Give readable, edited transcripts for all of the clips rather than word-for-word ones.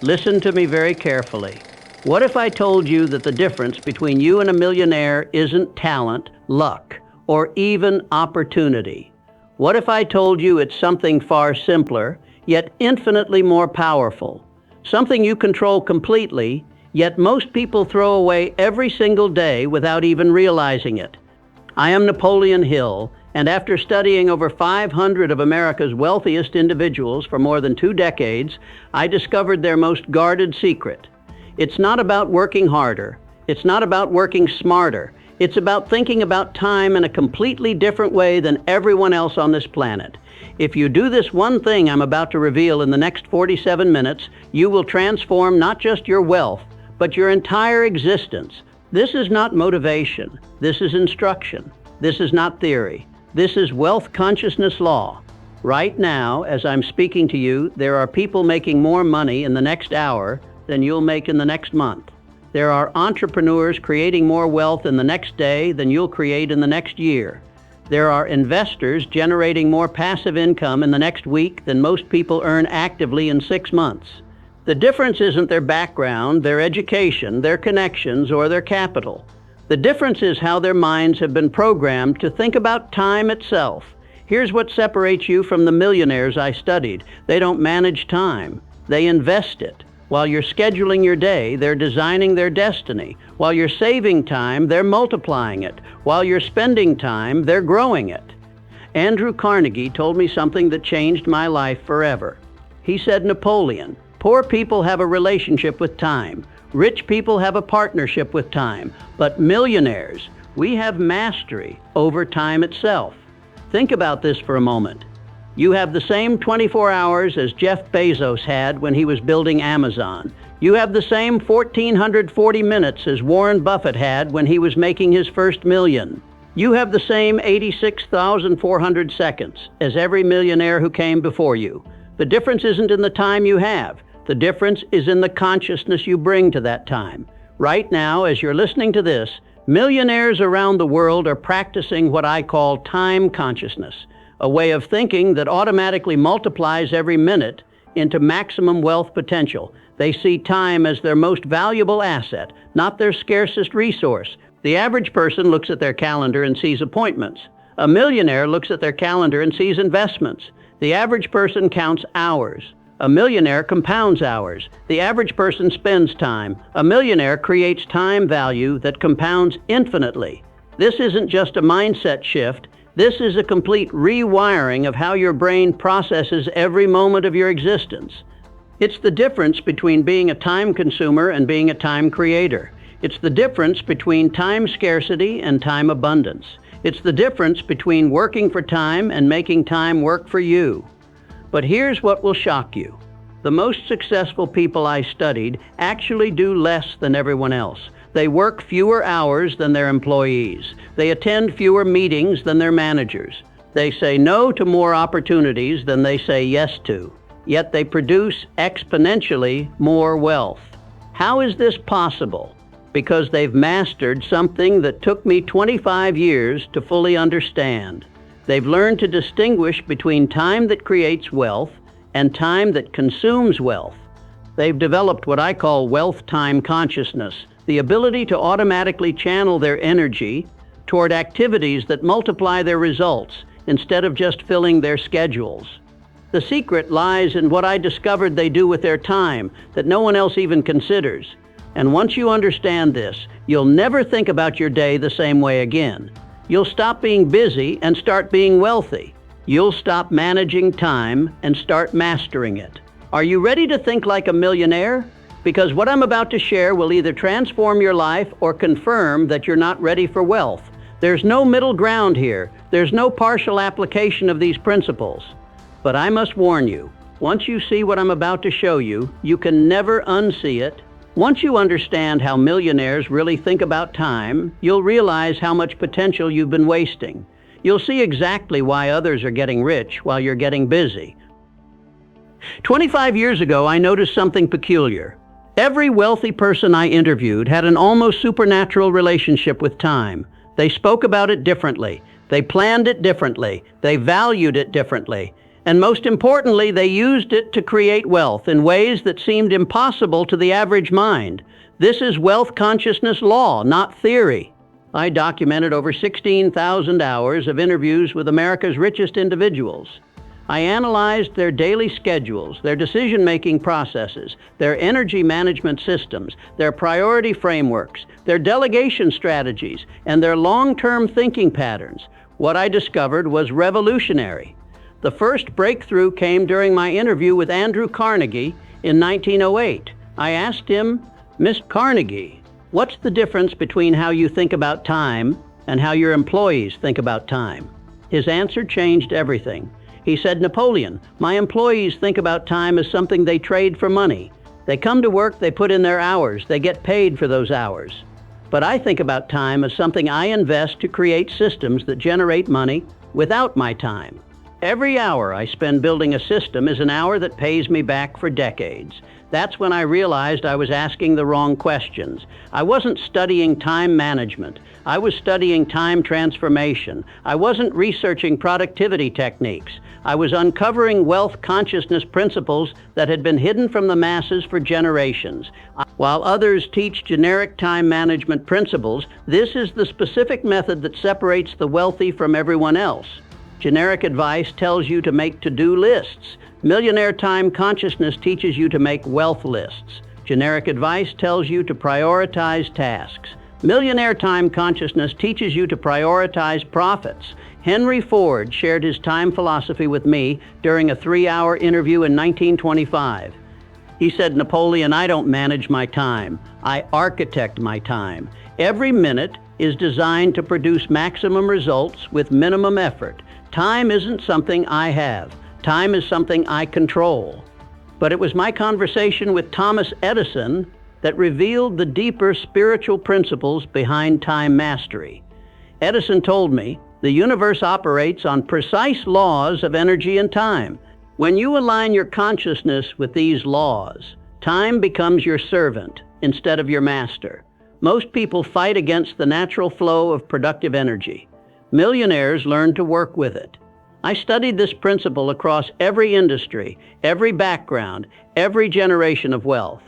Listen to me very carefully. What if I told you that the difference between you and a millionaire isn't talent, luck, or even opportunity? What if I told you it's something far simpler, yet infinitely more powerful? Something you control completely, yet most people throw away every single day without even realizing it. I am Napoleon Hill, and after studying over 500 of America's wealthiest individuals for more than 2 decades, I discovered their most guarded secret. It's not about working harder. It's not about working smarter. It's about thinking about time in a completely different way than everyone else on this planet. If you do this one thing I'm about to reveal in the next 47 minutes, you will transform not just your wealth, but your entire existence. This is not motivation. This is instruction. This is not theory. This is wealth consciousness law. Right now, as I'm speaking to you, there are people making more money in the next hour than you'll make in the next month. There are entrepreneurs creating more wealth in the next day than you'll create in the next year. There are investors generating more passive income in the next week than most people earn actively in 6 months. The difference isn't their background, their education, their connections, or their capital. The difference is how their minds have been programmed to think about time itself. Here's what separates you from the millionaires I studied. They don't manage time. They invest it. While you're scheduling your day, they're designing their destiny. While you're saving time, they're multiplying it. While you're spending time, they're growing it. Andrew Carnegie told me something that changed my life forever. He said, Napoleon, poor people have a relationship with time. Rich people have a partnership with time. But millionaires, we have mastery over time itself. Think about this for a moment. You have the same 24 hours as Jeff Bezos had when he was building Amazon. You have the same 1,440 minutes as Warren Buffett had when he was making his first million. You have the same 86,400 seconds as every millionaire who came before you. The difference isn't in the time you have. The difference is in the consciousness you bring to that time. Right now, as you're listening to this, millionaires around the world are practicing what I call time consciousness, a way of thinking that automatically multiplies every minute into maximum wealth potential. They see time as their most valuable asset, not their scarcest resource. The average person looks at their calendar and sees appointments. A millionaire looks at their calendar and sees investments. The average person counts hours. A millionaire compounds hours. The average person spends time. A millionaire creates time value that compounds infinitely. This isn't just a mindset shift. This is a complete rewiring of how your brain processes every moment of your existence. It's the difference between being a time consumer and being a time creator. It's the difference between time scarcity and time abundance. It's the difference between working for time and making time work for you. But here's what will shock you. The most successful people I studied actually do less than everyone else. They work fewer hours than their employees. They attend fewer meetings than their managers. They say no to more opportunities than they say yes to. Yet they produce exponentially more wealth. How is this possible? Because they've mastered something that took me 25 years to fully understand. They've learned to distinguish between time that creates wealth and time that consumes wealth. They've developed what I call wealth-time consciousness, the ability to automatically channel their energy toward activities that multiply their results instead of just filling their schedules. The secret lies in what I discovered they do with their time that no one else even considers. And once you understand this, you'll never think about your day the same way again. You'll stop being busy and start being wealthy. You'll stop managing time and start mastering it. Are you ready to think like a millionaire? Because what I'm about to share will either transform your life or confirm that you're not ready for wealth. There's no middle ground here. There's no partial application of these principles. But I must warn you, once you see what I'm about to show you, you can never unsee it. Once you understand how millionaires really think about time, you'll realize how much potential you've been wasting. You'll see exactly why others are getting rich while you're getting busy. 25 years ago, I noticed something peculiar. Every wealthy person I interviewed had an almost supernatural relationship with time. They spoke about it differently. They planned it differently. They valued it differently. And most importantly, they used it to create wealth in ways that seemed impossible to the average mind. This is wealth consciousness law, not theory. I documented over 16,000 hours of interviews with America's richest individuals. I analyzed their daily schedules, their decision-making processes, their energy management systems, their priority frameworks, their delegation strategies, and their long-term thinking patterns. What I discovered was revolutionary. The first breakthrough came during my interview with Andrew Carnegie in 1908. I asked him, "Mr. Carnegie, what's the difference between how you think about time and how your employees think about time?" His answer changed everything. He said, "Napoleon, my employees think about time as something they trade for money. They come to work, they put in their hours, they get paid for those hours. But I think about time as something I invest to create systems that generate money without my time. Every hour I spend building a system is an hour that pays me back for decades." That's when I realized I was asking the wrong questions. I wasn't studying time management. I was studying time transformation. I wasn't researching productivity techniques. I was uncovering wealth consciousness principles that had been hidden from the masses for generations. While others teach generic time management principles, this is the specific method that separates the wealthy from everyone else. Generic advice tells you to make to-do lists. Millionaire time consciousness teaches you to make wealth lists. Generic advice tells you to prioritize tasks. Millionaire time consciousness teaches you to prioritize profits. Henry Ford shared his time philosophy with me during a 3-hour interview in 1925. He said, "Napoleon, I don't manage my time. I architect my time. Every minute is designed to produce maximum results with minimum effort. Time isn't something I have. Time is something I control." But it was my conversation with Thomas Edison that revealed the deeper spiritual principles behind time mastery. Edison told me, "The universe operates on precise laws of energy and time. When you align your consciousness with these laws, time becomes your servant instead of your master." Most people fight against the natural flow of productive energy. Millionaires learn to work with it. I studied this principle across every industry, every background, every generation of wealth.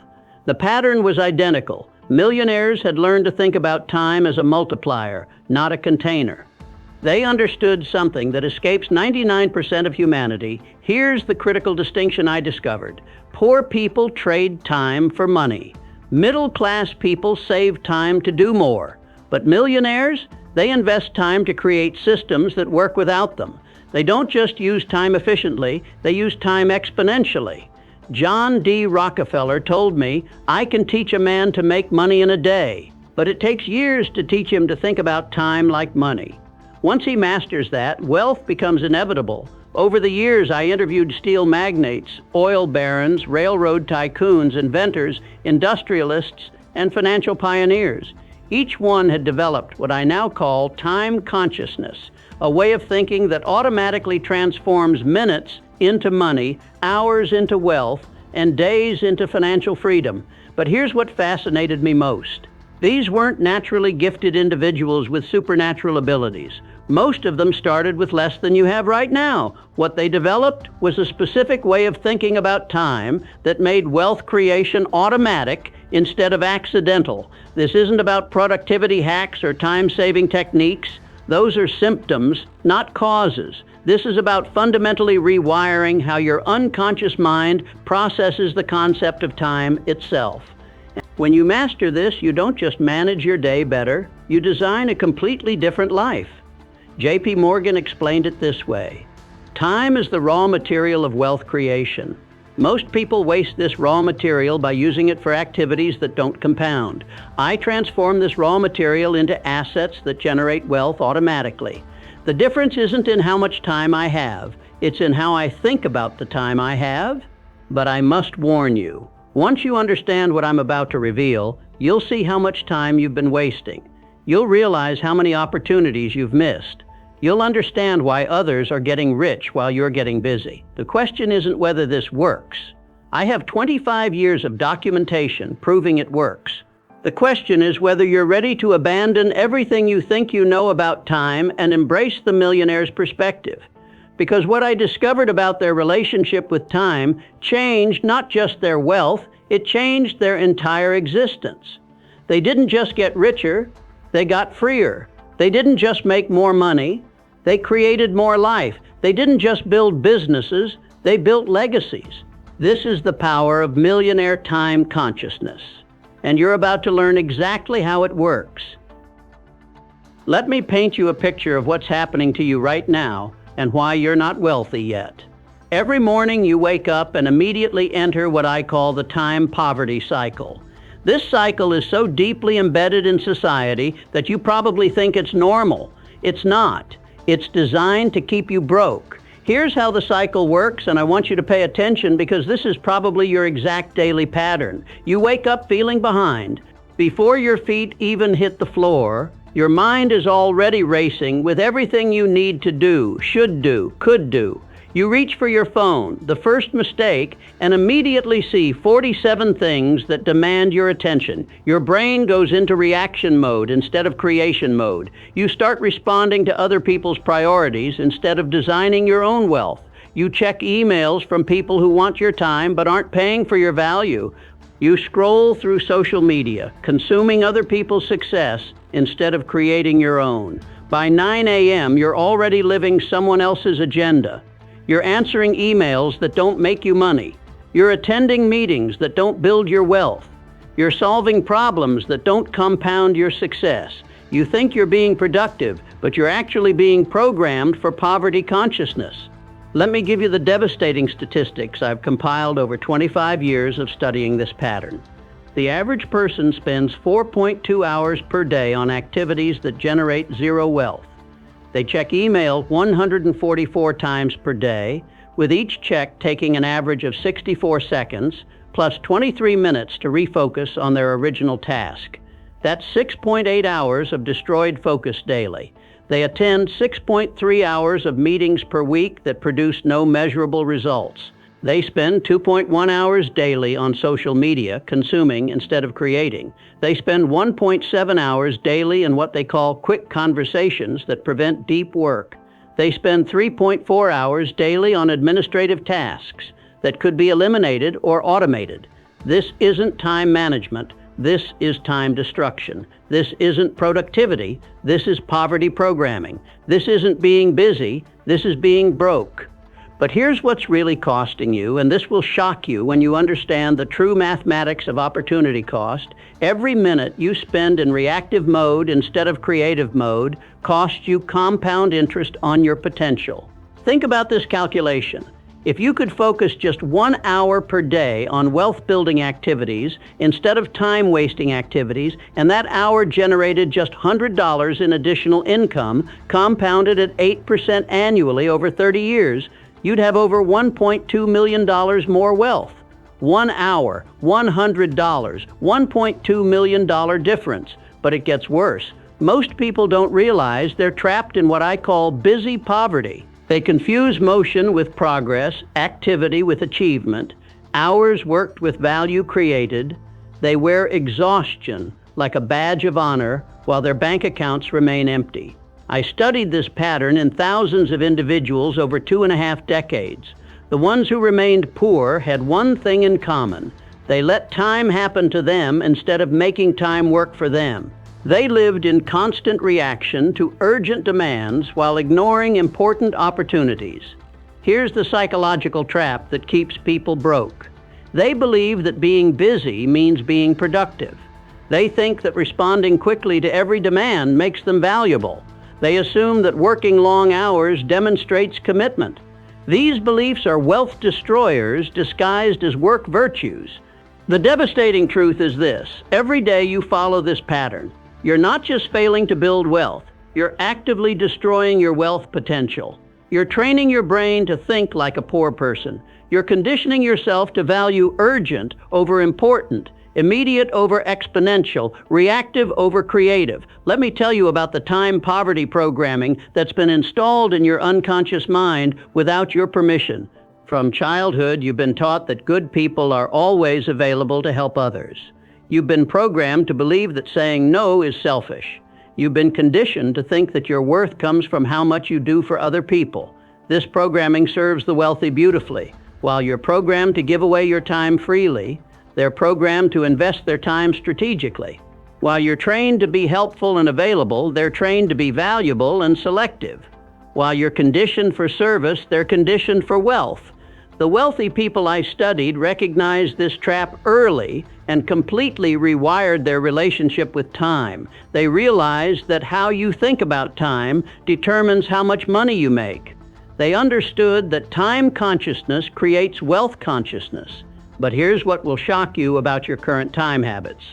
The pattern was identical. Millionaires had learned to think about time as a multiplier, not a container. They understood something that escapes 99% of humanity. Here's the critical distinction I discovered. Poor people trade time for money. Middle-class people save time to do more. But millionaires, they invest time to create systems that work without them. They don't just use time efficiently, they use time exponentially. John D. Rockefeller told me, "I can teach a man to make money in a day, but it takes years to teach him to think about time like money." Once he masters that, wealth becomes inevitable. Over the years, I interviewed steel magnates, oil barons, railroad tycoons, inventors, industrialists, and financial pioneers. Each one had developed what I now call time consciousness, a way of thinking that automatically transforms minutes into money, hours into wealth, and days into financial freedom. But here's what fascinated me most. These weren't naturally gifted individuals with supernatural abilities. Most of them started with less than you have right now. What they developed was a specific way of thinking about time that made wealth creation automatic instead of accidental. This isn't about productivity hacks or time-saving techniques. Those are symptoms, not causes. This is about fundamentally rewiring how your unconscious mind processes the concept of time itself. When you master this, you don't just manage your day better, you design a completely different life. J.P. Morgan explained it this way: time is the raw material of wealth creation. Most people waste this raw material by using it for activities that don't compound. I transform this raw material into assets that generate wealth automatically. The difference isn't in how much time I have, it's in how I think about the time I have. But I must warn you, once you understand what I'm about to reveal, you'll see how much time you've been wasting. You'll realize how many opportunities you've missed. You'll understand why others are getting rich while you're getting busy. The question isn't whether this works. I have 25 years of documentation proving it works. The question is whether you're ready to abandon everything you think you know about time and embrace the millionaire's perspective. because what I discovered about their relationship with time changed not just their wealth, it changed their entire existence. They didn't just get richer, they got freer. They didn't just make more money, they created more life. They didn't just build businesses, they built legacies. This is the power of millionaire time consciousness, and you're about to learn exactly how it works. Let me paint you a picture of what's happening to you right now and why you're not wealthy yet. Every morning you wake up and immediately enter what I call the time poverty cycle. This cycle is so deeply embedded in society that you probably think it's normal. It's not. It's designed to keep you broke. Here's how the cycle works, and I want you to pay attention because this is probably your exact daily pattern. You wake up feeling behind. Before your feet even hit the floor, your mind is already racing with everything you need to do, should do, could do. You reach for your phone, the first mistake, and immediately see 47 things that demand your attention. Your brain goes into reaction mode instead of creation mode. You start responding to other people's priorities instead of designing your own wealth. You check emails from people who want your time but aren't paying for your value. You scroll through social media, consuming other people's success instead of creating your own. By 9 a.m., you're already living someone else's agenda. You're answering emails that don't make you money. You're attending meetings that don't build your wealth. You're solving problems that don't compound your success. You think you're being productive, but you're actually being programmed for poverty consciousness. Let me give you the devastating statistics I've compiled over 25 years of studying this pattern. The average person spends 4.2 hours per day on activities that generate zero wealth. They check email 144 times per day, with each check taking an average of 64 seconds, plus 23 minutes to refocus on their original task. That's 6.8 hours of destroyed focus daily. They attend 6.3 hours of meetings per week that produce no measurable results. They spend 2.1 hours daily on social media, consuming instead of creating. They spend 1.7 hours daily in what they call quick conversations that prevent deep work. They spend 3.4 hours daily on administrative tasks that could be eliminated or automated. This isn't time management. This is time destruction. This isn't productivity. This is poverty programming. This isn't being busy. This is being broke. But here's what's really costing you, and this will shock you when you understand the true mathematics of opportunity cost. Every minute you spend in reactive mode instead of creative mode costs you compound interest on your potential. Think about this calculation. If you could focus just 1 hour per day on wealth-building activities instead of time-wasting activities, and that hour generated just $100 in additional income, compounded at 8% annually over 30 years, you'd have over $1.2 million more wealth. 1 hour, $100, $1.2 million difference. But it gets worse. Most people don't realize they're trapped in what I call busy poverty. They confuse motion with progress, activity with achievement, hours worked with value created. They wear exhaustion like a badge of honor while their bank accounts remain empty. I studied this pattern in thousands of individuals over 2.5 decades. The ones who remained poor had one thing in common. They let time happen to them instead of making time work for them. They lived in constant reaction to urgent demands while ignoring important opportunities. Here's the psychological trap that keeps people broke. They believe that being busy means being productive. They think that responding quickly to every demand makes them valuable. They assume that working long hours demonstrates commitment. These beliefs are wealth destroyers disguised as work virtues. The devastating truth is this: every day you follow this pattern, you're not just failing to build wealth, you're actively destroying your wealth potential. You're training your brain to think like a poor person. You're conditioning yourself to value urgent over important, immediate over exponential, reactive over creative. Let me tell you about the time poverty programming that's been installed in your unconscious mind without your permission. From childhood, you've been taught that good people are always available to help others. You've been programmed to believe that saying no is selfish. You've been conditioned to think that your worth comes from how much you do for other people. This programming serves the wealthy beautifully. While you're programmed to give away your time freely, they're programmed to invest their time strategically. While you're trained to be helpful and available, they're trained to be valuable and selective. While you're conditioned for service, they're conditioned for wealth. The wealthy people I studied recognized this trap early and completely rewired their relationship with time. They realized that how you think about time determines how much money you make. They understood that time consciousness creates wealth consciousness. But here's what will shock you about your current time habits.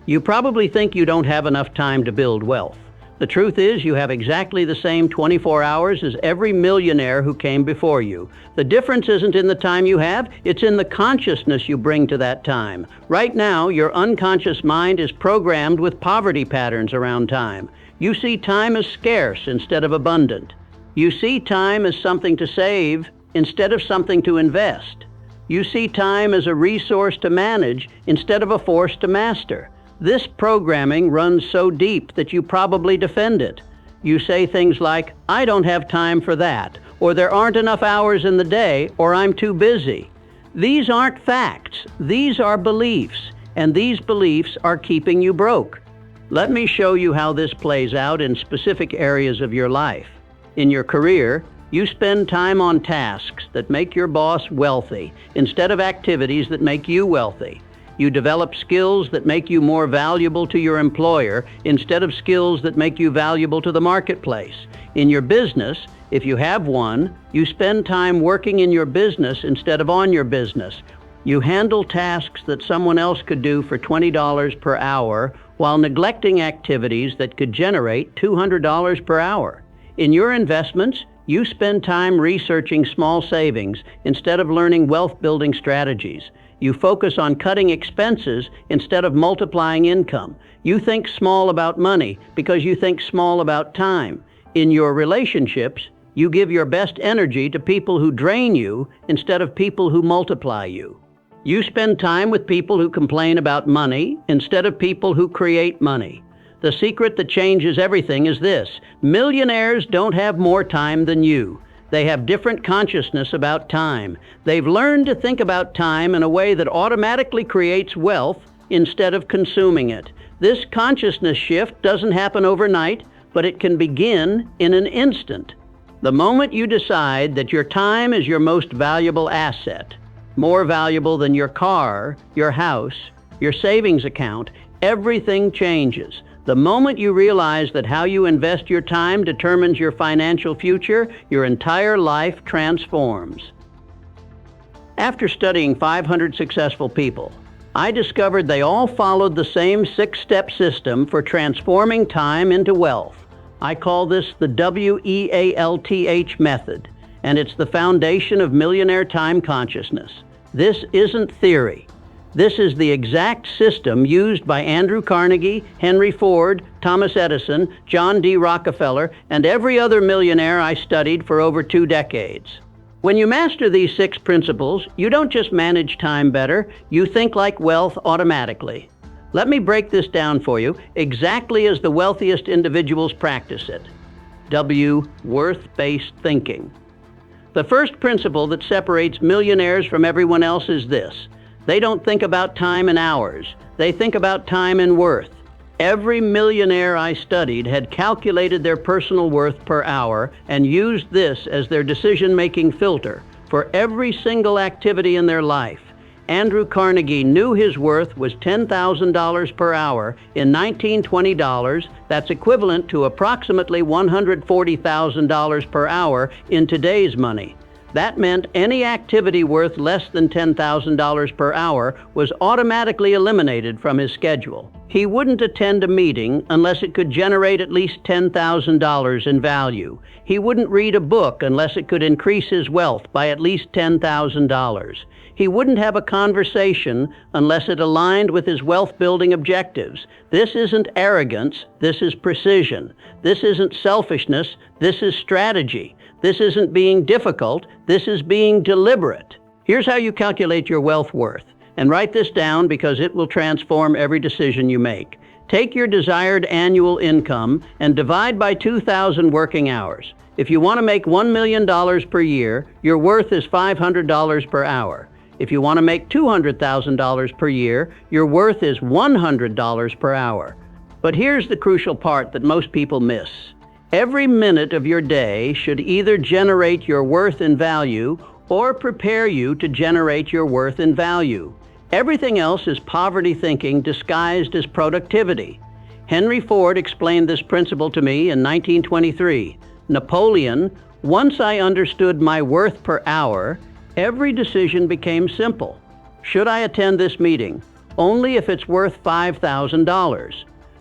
You probably think you don't have enough time to build wealth. The truth is, you have exactly the same 24 hours as every millionaire who came before you. The difference isn't in the time you have, it's in the consciousness you bring to that time. Right now, your unconscious mind is programmed with poverty patterns around time. You see time as scarce instead of abundant. You see time as something to save instead of something to invest. You see time as a resource to manage instead of a force to master. This programming runs so deep that you probably defend it. You say things like, "I don't have time for that," or "There aren't enough hours in the day," or "I'm too busy." These aren't facts. These are beliefs, and these beliefs are keeping you broke. Let me show you how this plays out in specific areas of your life. In your career, you spend time on tasks that make your boss wealthy instead of activities that make you wealthy. You develop skills that make you more valuable to your employer instead of skills that make you valuable to the marketplace. In your business, if you have one, you spend time working in your business instead of on your business. You handle tasks that someone else could do for $20 per hour while neglecting activities that could generate $200 per hour. In your investments, you spend time researching small savings instead of learning wealth-building strategies. You focus on cutting expenses instead of multiplying income. You think small about money because you think small about time. In your relationships, you give your best energy to people who drain you instead of people who multiply you. You spend time with people who complain about money instead of people who create money. The secret that changes everything is this: millionaires don't have more time than you. They have different consciousness about time. They've learned to think about time in a way that automatically creates wealth instead of consuming it. This consciousness shift doesn't happen overnight, but it can begin in an instant. The moment you decide that your time is your most valuable asset, more valuable than your car, your house, your savings account, everything changes. The moment you realize that how you invest your time determines your financial future, your entire life transforms. After studying 500 successful people, I discovered they all followed the same 6-step system for transforming time into wealth. I call this the W.E.A.L.T.H method, and it's the foundation of millionaire time consciousness. This isn't theory. This is the exact system used by Andrew Carnegie, Henry Ford, Thomas Edison, John D. Rockefeller, and every other millionaire I studied for over 2 decades. When you master these 6 principles, you don't just manage time better, you think like wealth automatically. Let me break this down for you exactly as the wealthiest individuals practice it. W. Worth-based thinking. The first principle that separates millionaires from everyone else is this: they don't think about time in hours. They think about time in worth. Every millionaire I studied had calculated their personal worth per hour and used this as their decision-making filter for every single activity in their life. Andrew Carnegie knew his worth was $10,000 per hour in 1920 dollars. That's equivalent to approximately $140,000 per hour in today's money. That meant any activity worth less than $10,000 per hour was automatically eliminated from his schedule. He wouldn't attend a meeting unless it could generate at least $10,000 in value. He wouldn't read a book unless it could increase his wealth by at least $10,000. He wouldn't have a conversation unless it aligned with his wealth-building objectives. This isn't arrogance, this is precision. This isn't selfishness, this is strategy. This isn't being difficult, this is being deliberate. Here's how you calculate your wealth worth, and write this down because it will transform every decision you make. Take your desired annual income and divide by 2,000 working hours. If you want to make $1 million per year, your worth is $500 per hour. If you want to make $200,000 per year, your worth is $100 per hour. But here's the crucial part that most people miss. Every minute of your day should either generate your worth in value or prepare you to generate your worth in value. Everything else is poverty thinking disguised as productivity. Henry Ford explained this principle to me in 1923. Napoleon, once I understood my worth per hour, every decision became simple. Should I attend this meeting? Only if it's worth $5,000.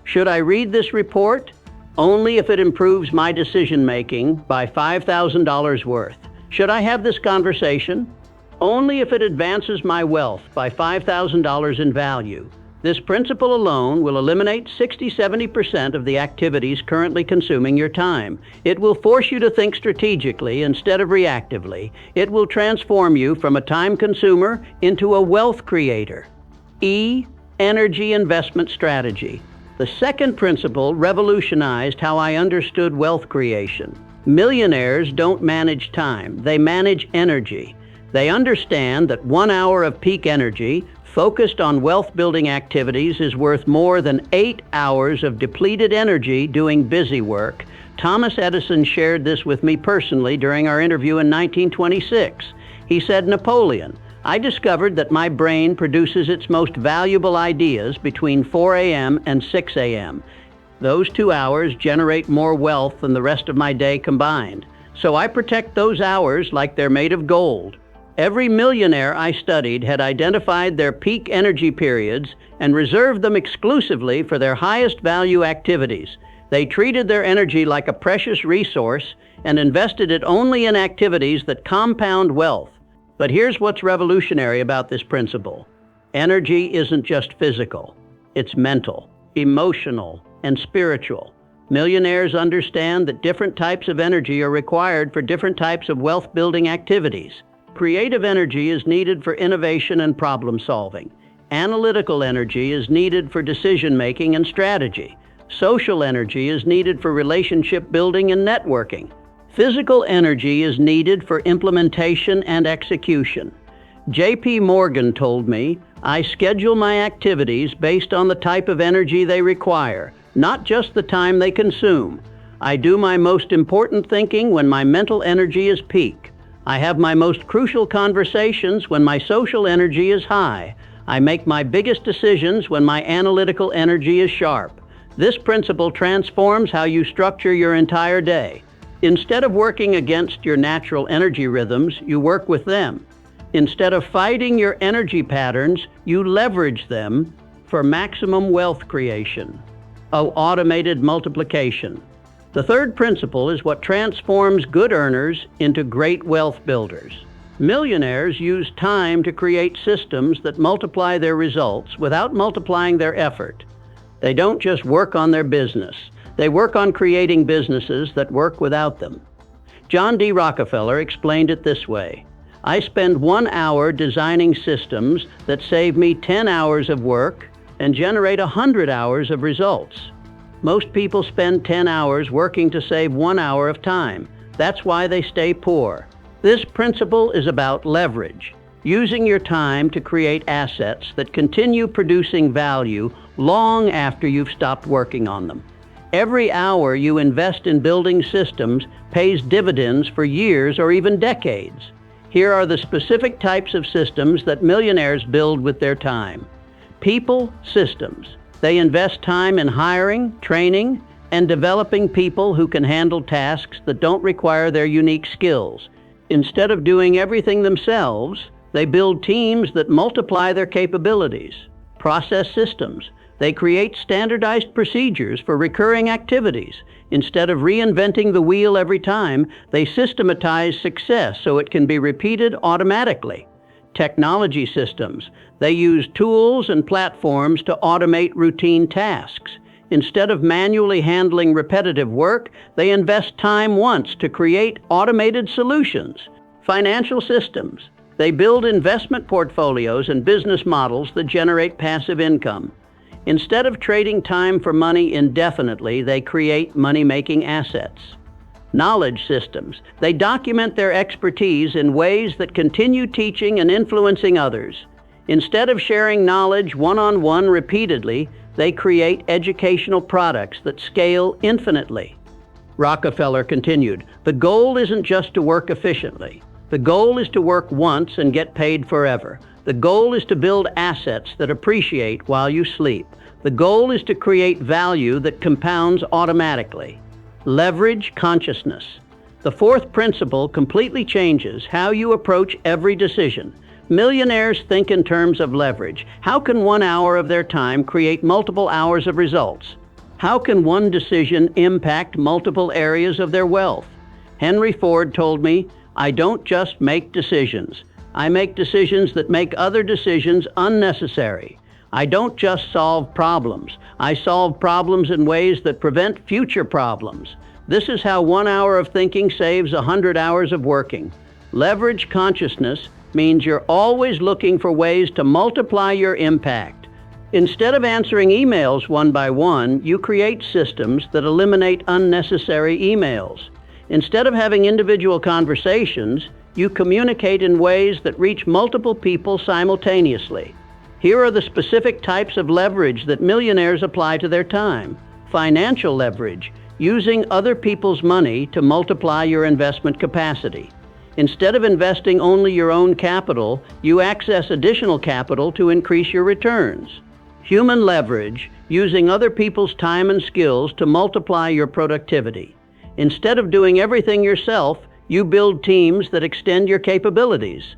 Should I read this report? Only if it improves my decision-making by $5,000 worth. Should I have this conversation? Only if it advances my wealth by $5,000 in value. This principle alone will eliminate 60–70% of the activities currently consuming your time. It will force you to think strategically instead of reactively. It will transform you from a time consumer into a wealth creator. E, energy investment strategy. The second principle revolutionized how I understood wealth creation. Millionaires don't manage time, they manage energy. They understand that 1 hour of peak energy focused on wealth-building activities is worth more than 8 hours of depleted energy doing busy work. Thomas Edison shared this with me personally during our interview in 1926. He said, "Napoleon, I discovered that my brain produces its most valuable ideas between 4 a.m. and 6 a.m. Those 2 hours generate more wealth than the rest of my day combined. So I protect those hours like they're made of gold." Every millionaire I studied had identified their peak energy periods and reserved them exclusively for their highest value activities. They treated their energy like a precious resource and invested it only in activities that compound wealth. But here's what's revolutionary about this principle. Energy isn't just physical. It's mental, emotional, and spiritual. Millionaires understand that different types of energy are required for different types of wealth-building activities. Creative energy is needed for innovation and problem solving. Analytical energy is needed for decision-making and strategy. Social energy is needed for relationship building and networking. Physical energy is needed for implementation and execution. J.P. Morgan told me, "I schedule my activities based on the type of energy they require, not just the time they consume. I do my most important thinking when my mental energy is peak. I have my most crucial conversations when my social energy is high. I make my biggest decisions when my analytical energy is sharp." This principle transforms how you structure your entire day. Instead of working against your natural energy rhythms, you work with them. Instead of fighting your energy patterns, you leverage them for maximum wealth creation. Automated multiplication. The third principle is what transforms good earners into great wealth builders. Millionaires use time to create systems that multiply their results without multiplying their effort. They don't just work on their business. They work on creating businesses that work without them. John D. Rockefeller explained it this way: "I spend 1 hour designing systems that save me 10 hours of work and generate 100 hours of results." Most people spend 10 hours working to save 1 hour of time. That's why they stay poor. This principle is about leverage, using your time to create assets that continue producing value long after you've stopped working on them. Every hour you invest in building systems pays dividends for years or even decades. Here are the specific types of systems that millionaires build with their time. People systems. They invest time in hiring, training, and developing people who can handle tasks that don't require their unique skills. Instead of doing everything themselves, they build teams that multiply their capabilities. Process systems. They create standardized procedures for recurring activities. Instead of reinventing the wheel every time, they systematize success so it can be repeated automatically. Technology systems. They use tools and platforms to automate routine tasks. Instead of manually handling repetitive work, they invest time once to create automated solutions. Financial systems. They build investment portfolios and business models that generate passive income. Instead of trading time for money indefinitely, they create money-making assets. Knowledge systems. They document their expertise in ways that continue teaching and influencing others. Instead of sharing knowledge one-on-one repeatedly, they create educational products that scale infinitely. Rockefeller continued, "The goal isn't just to work efficiently. The goal is to work once and get paid forever. The goal is to build assets that appreciate while you sleep. The goal is to create value that compounds automatically." Leverage consciousness. The fourth principle completely changes how you approach every decision. Millionaires think in terms of leverage. How can 1 hour of their time create multiple hours of results? How can one decision impact multiple areas of their wealth? Henry Ford told me, "I don't just make decisions. I make decisions that make other decisions unnecessary. I don't just solve problems. I solve problems in ways that prevent future problems. This is how 1 hour of thinking saves 100 hours of working." Leverage consciousness means you're always looking for ways to multiply your impact. Instead of answering emails one by one, you create systems that eliminate unnecessary emails. Instead of having individual conversations, you communicate in ways that reach multiple people simultaneously. Here are the specific types of leverage that millionaires apply to their time. Financial leverage, using other people's money to multiply your investment capacity. Instead of investing only your own capital, you access additional capital to increase your returns. Human leverage, using other people's time and skills to multiply your productivity. Instead of doing everything yourself, you build teams that extend your capabilities.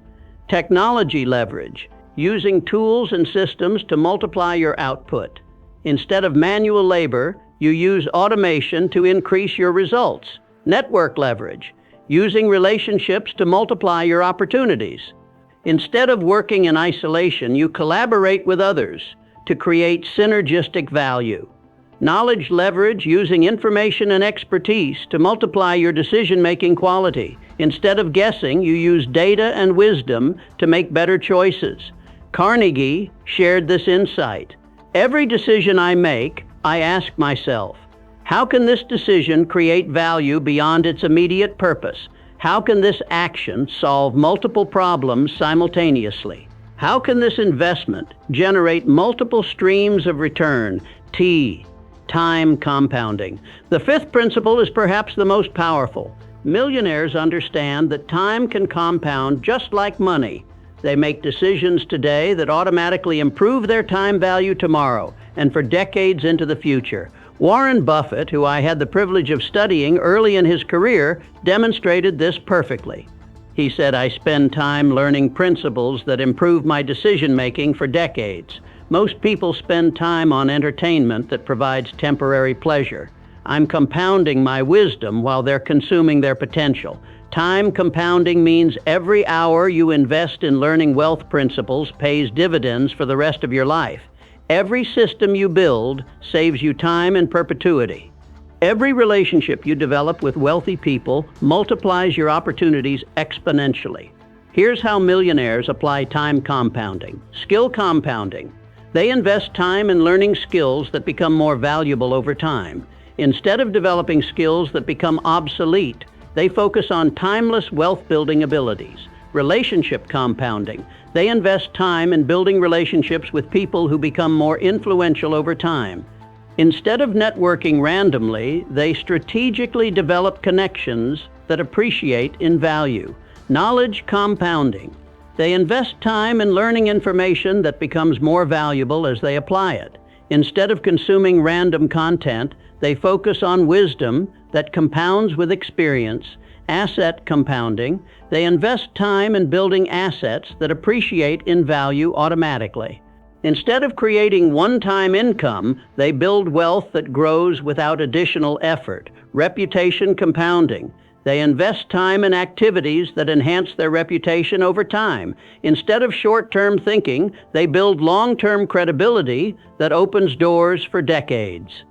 Technology leverage, using tools and systems to multiply your output. Instead of manual labor, you use automation to increase your results. Network leverage, using relationships to multiply your opportunities. Instead of working in isolation, you collaborate with others to create synergistic value. Knowledge leverage, using information and expertise to multiply your decision-making quality. Instead of guessing, you use data and wisdom to make better choices. Carnegie shared this insight. "Every decision I make, I ask myself, how can this decision create value beyond its immediate purpose? How can this action solve multiple problems simultaneously? How can this investment generate multiple streams of return?" Time compounding. The fifth principle is perhaps the most powerful. Millionaires understand that time can compound just like money. They make decisions today that automatically improve their time value tomorrow and for decades into the future. Warren Buffett, who I had the privilege of studying early in his career, demonstrated this perfectly. He said, "I spend time learning principles that improve my decision-making for decades. Most people spend time on entertainment that provides temporary pleasure. I'm compounding my wisdom while they're consuming their potential." Time compounding means every hour you invest in learning wealth principles pays dividends for the rest of your life. Every system you build saves you time in perpetuity. Every relationship you develop with wealthy people multiplies your opportunities exponentially. Here's how millionaires apply time compounding. Skill compounding. They invest time in learning skills that become more valuable over time. Instead of developing skills that become obsolete, they focus on timeless wealth-building abilities. Relationship compounding. They invest time in building relationships with people who become more influential over time. Instead of networking randomly, they strategically develop connections that appreciate in value. Knowledge compounding. They invest time in learning information that becomes more valuable as they apply it. Instead of consuming random content, they focus on wisdom that compounds with experience. Asset compounding. They invest time in building assets that appreciate in value automatically. Instead of creating one-time income, they build wealth that grows without additional effort. Reputation compounding. They invest time in activities that enhance their reputation over time. Instead of short-term thinking, they build long-term credibility that opens doors for decades.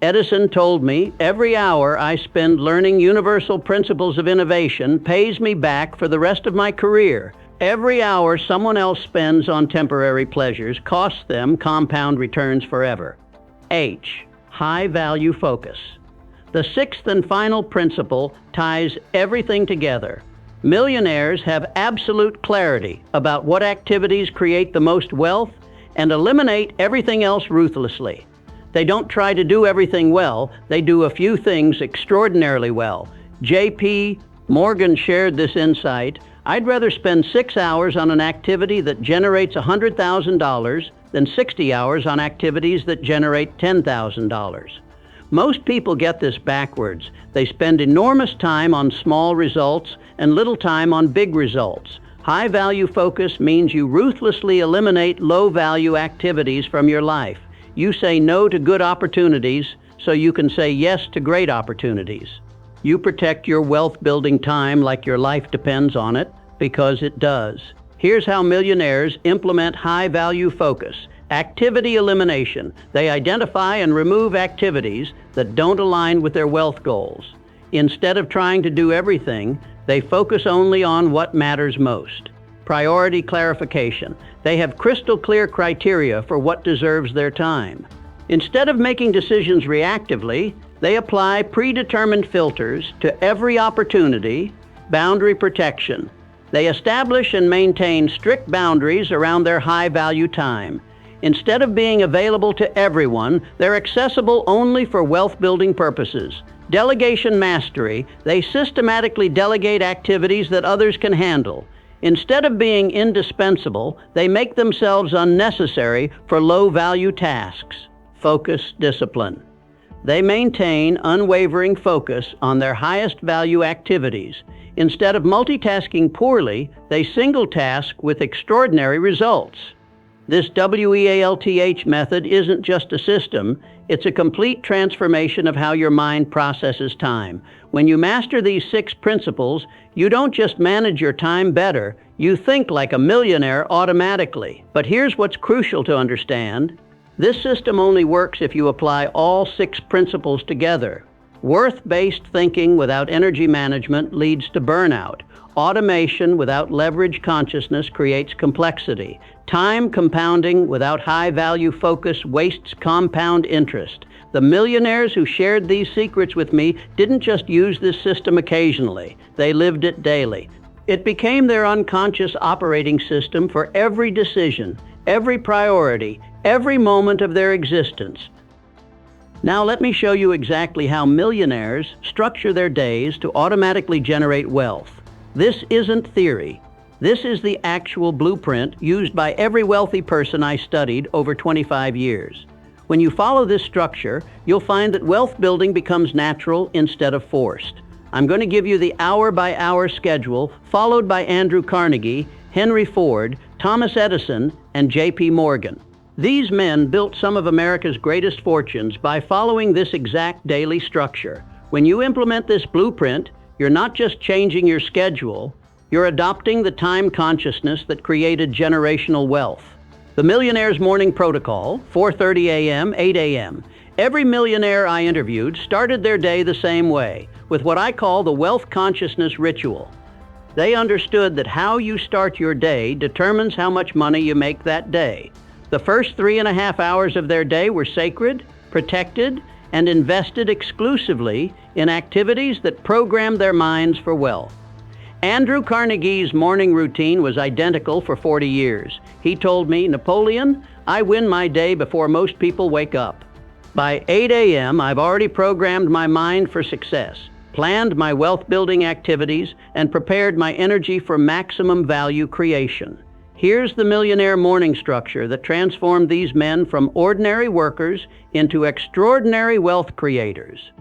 Edison told me, "Every hour I spend learning universal principles of innovation pays me back for the rest of my career." Every hour someone else spends on temporary pleasures costs them compound returns forever. H. High value focus. The sixth and final principle ties everything together. Millionaires have absolute clarity about what activities create the most wealth and eliminate everything else ruthlessly. They don't try to do everything well, they do a few things extraordinarily well. J.P. Morgan shared this insight. I'd rather spend 6 hours on an activity that generates $100,000 than 60 hours on activities that generate $10,000. Most people get this backwards. They spend enormous time on small results and little time on big results. High-value focus means you ruthlessly eliminate low-value activities from your life. You say no to good opportunities so you can say yes to great opportunities. You protect your wealth-building time like your life depends on it, because it does. Here's how millionaires implement high-value focus. Activity elimination. They identify and remove activities that don't align with their wealth goals. Instead of trying to do everything, they focus only on what matters most. Priority clarification. They have crystal clear criteria for what deserves their time. Instead of making decisions reactively, they apply predetermined filters to every opportunity. Boundary protection. They establish and maintain strict boundaries around their high-value time. Instead of being available to everyone, they're accessible only for wealth-building purposes. Delegation mastery. They systematically delegate activities that others can handle. Instead of being indispensable, they make themselves unnecessary for low-value tasks. Focus discipline. They maintain unwavering focus on their highest value activities. Instead of multitasking poorly, they single task with extraordinary results. This W.E.A.L.T.H method isn't just a system, it's a complete transformation of how your mind processes time. When you master these 6 principles, you don't just manage your time better, you think like a millionaire automatically. But here's what's crucial to understand. This system only works if you apply all 6 principles together. Worth-based thinking without energy management leads to burnout. Automation without leverage consciousness creates complexity. Time compounding without high-value focus wastes compound interest. The millionaires who shared these secrets with me didn't just use this system occasionally, they lived it daily. It became their unconscious operating system for every decision, every priority, every moment of their existence. Now let me show you exactly how millionaires structure their days to automatically generate wealth. This isn't theory. This is the actual blueprint used by every wealthy person I studied over 25 years. When you follow this structure, you'll find that wealth building becomes natural instead of forced. I'm going to give you the hour-by-hour schedule, followed by Andrew Carnegie, Henry Ford, Thomas Edison, and J.P. Morgan. These men built some of America's greatest fortunes by following this exact daily structure. When you implement this blueprint, you're not just changing your schedule, you're adopting the time consciousness that created generational wealth. The Millionaire's Morning Protocol, 4:30 a.m., 8 a.m. Every millionaire I interviewed started their day the same way, with what I call the wealth consciousness ritual. They understood that how you start your day determines how much money you make that day. The first 3.5 hours of their day were sacred, protected, and invested exclusively in activities that programmed their minds for wealth. Andrew Carnegie's morning routine was identical for 40 years. He told me, "Napoleon, I win my day before most people wake up. By 8 a.m., I've already programmed my mind for success, planned my wealth-building activities, and prepared my energy for maximum value creation." Here's the millionaire morning structure that transformed these men from ordinary workers into extraordinary wealth creators.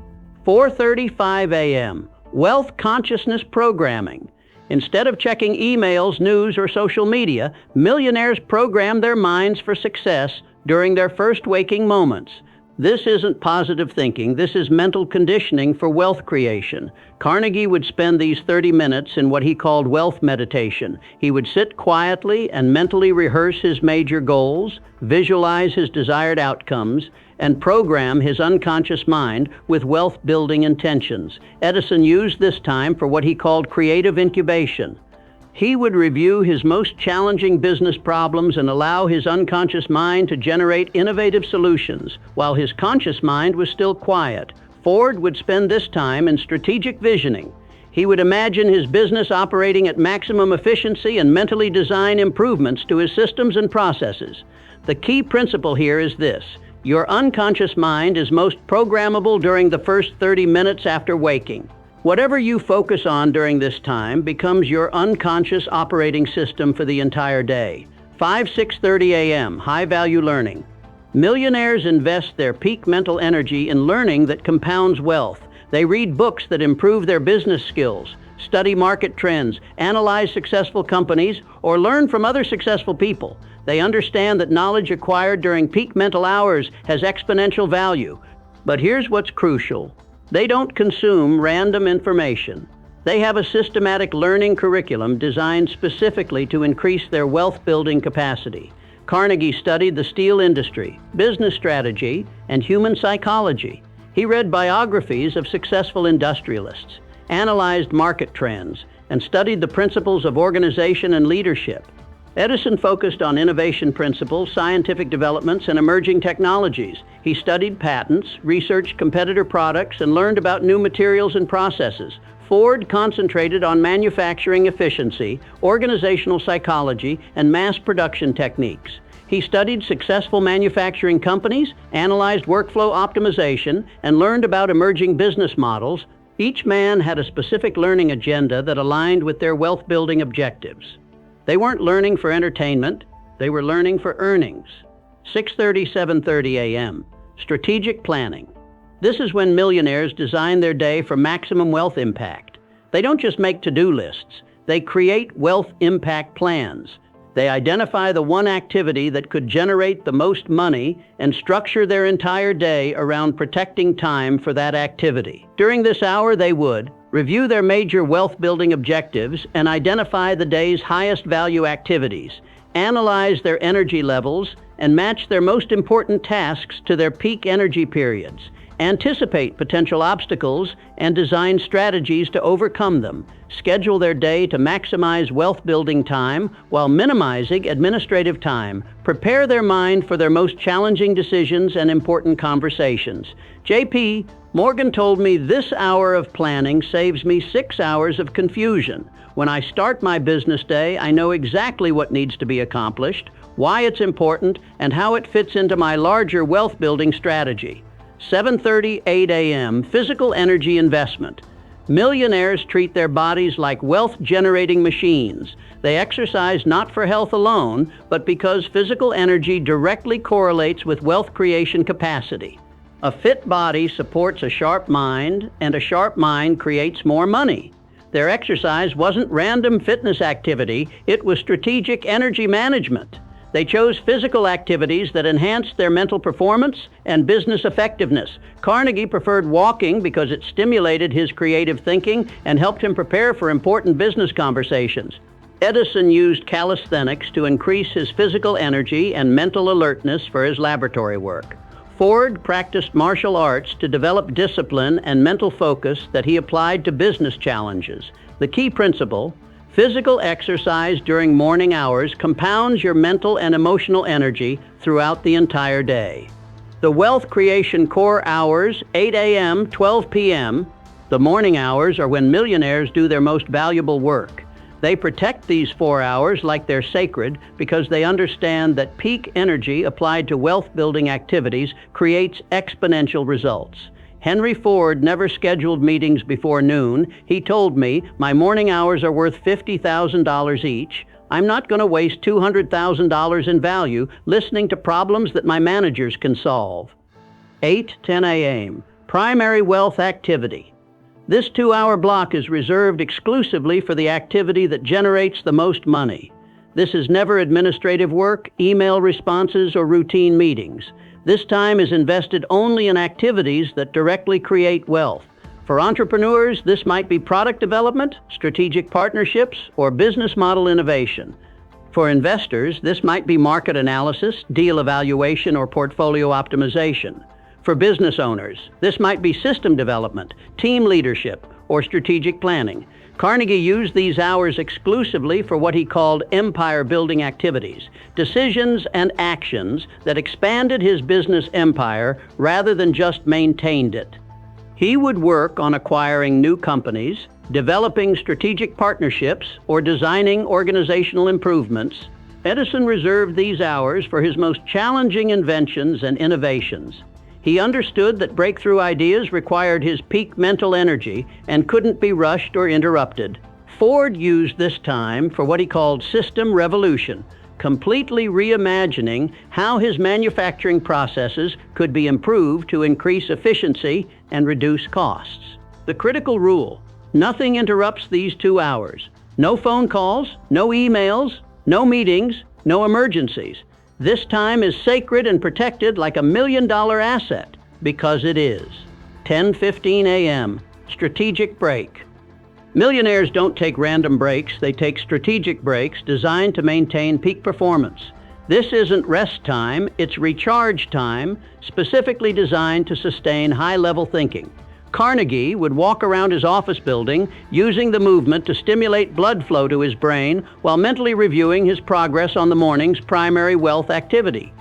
4:35 a.m. Wealth consciousness programming. Instead of checking emails, news, or social media, millionaires program their minds for success during their first waking moments. This isn't positive thinking, this is mental conditioning for wealth creation. Carnegie would spend these 30 minutes in what he called wealth meditation. He would sit quietly and mentally rehearse his major goals, visualize his desired outcomes, and program his unconscious mind with wealth-building intentions. Edison used this time for what he called creative incubation. He would review his most challenging business problems and allow his unconscious mind to generate innovative solutions, while his conscious mind was still quiet. Ford would spend this time in strategic visioning. He would imagine his business operating at maximum efficiency and mentally design improvements to his systems and processes. The key principle here is this: your unconscious mind is most programmable during the first 30 minutes after waking. Whatever you focus on during this time becomes your unconscious operating system for the entire day. 6:30 a.m., high-value learning. Millionaires invest their peak mental energy in learning that compounds wealth. They read books that improve their business skills, study market trends, analyze successful companies, or learn from other successful people. They understand that knowledge acquired during peak mental hours has exponential value. But here's what's crucial. They don't consume random information. They have a systematic learning curriculum designed specifically to increase their wealth-building capacity. Carnegie studied the steel industry, business strategy, and human psychology. He read biographies of successful industrialists, analyzed market trends, and studied the principles of organization and leadership. Edison focused on innovation principles, scientific developments, and emerging technologies. He studied patents, researched competitor products, and learned about new materials and processes. Ford concentrated on manufacturing efficiency, organizational psychology, and mass production techniques. He studied successful manufacturing companies, analyzed workflow optimization, and learned about emerging business models. Each man had a specific learning agenda that aligned with their wealth-building objectives. They weren't learning for entertainment, they were learning for earnings. 6:30, 7:30 a.m. Strategic planning. This is when millionaires design their day for maximum wealth impact. They don't just make to-do lists, they create wealth impact plans. They identify the one activity that could generate the most money and structure their entire day around protecting time for that activity. During this hour, they would review their major wealth-building objectives and identify the day's highest value activities, analyze their energy levels, and match their most important tasks to their peak energy periods, anticipate potential obstacles, and design strategies to overcome them. Schedule their day to maximize wealth-building time while minimizing administrative time. Prepare their mind for their most challenging decisions and important conversations. J.P. Morgan told me this hour of planning saves me 6 hours of confusion. When I start my business day, I know exactly what needs to be accomplished, why it's important, and how it fits into my larger wealth-building strategy. 7:30, 8 a.m., physical energy investment. Millionaires treat their bodies like wealth-generating machines. They exercise not for health alone, but because physical energy directly correlates with wealth creation capacity. A fit body supports a sharp mind, and a sharp mind creates more money. Their exercise wasn't random fitness activity, it was strategic energy management. They chose physical activities that enhanced their mental performance and business effectiveness. Carnegie preferred walking because it stimulated his creative thinking and helped him prepare for important business conversations. Edison used calisthenics to increase his physical energy and mental alertness for his laboratory work. Ford practiced martial arts to develop discipline and mental focus that he applied to business challenges. The key principle: physical exercise during morning hours compounds your mental and emotional energy throughout the entire day. The wealth creation core hours, 8 a.m., 12 p.m. The morning hours are when millionaires do their most valuable work. They protect these 4 hours like they're sacred because they understand that peak energy applied to wealth-building activities creates exponential results. Henry Ford never scheduled meetings before noon. He told me, "My morning hours are worth $50,000 each. I'm not going to waste $200,000 in value listening to problems that my managers can solve." 8:10 a.m. Primary wealth activity. This 2-hour block is reserved exclusively for the activity that generates the most money. This is never administrative work, email responses, or routine meetings. This time is invested only in activities that directly create wealth. For entrepreneurs, this might be product development, strategic partnerships, or business model innovation. For investors, this might be market analysis, deal evaluation, or portfolio optimization. For business owners, this might be system development, team leadership, or strategic planning. Carnegie used these hours exclusively for what he called empire-building activities, decisions and actions that expanded his business empire rather than just maintained it. He would work on acquiring new companies, developing strategic partnerships, or designing organizational improvements. Edison reserved these hours for his most challenging inventions and innovations. He understood that breakthrough ideas required his peak mental energy and couldn't be rushed or interrupted. Ford used this time for what he called system revolution, completely reimagining how his manufacturing processes could be improved to increase efficiency and reduce costs. The critical rule: nothing interrupts these 2 hours. No phone calls, no emails, no meetings, no emergencies. This time is sacred and protected like a $1 million asset, because it is. 10:15 a.m., strategic break. Millionaires don't take random breaks, they take strategic breaks designed to maintain peak performance. This isn't rest time, it's recharge time, specifically designed to sustain high-level thinking. Carnegie would walk around his office building using the movement to stimulate blood flow to his brain while mentally reviewing his progress on the morning's primary wealth activity.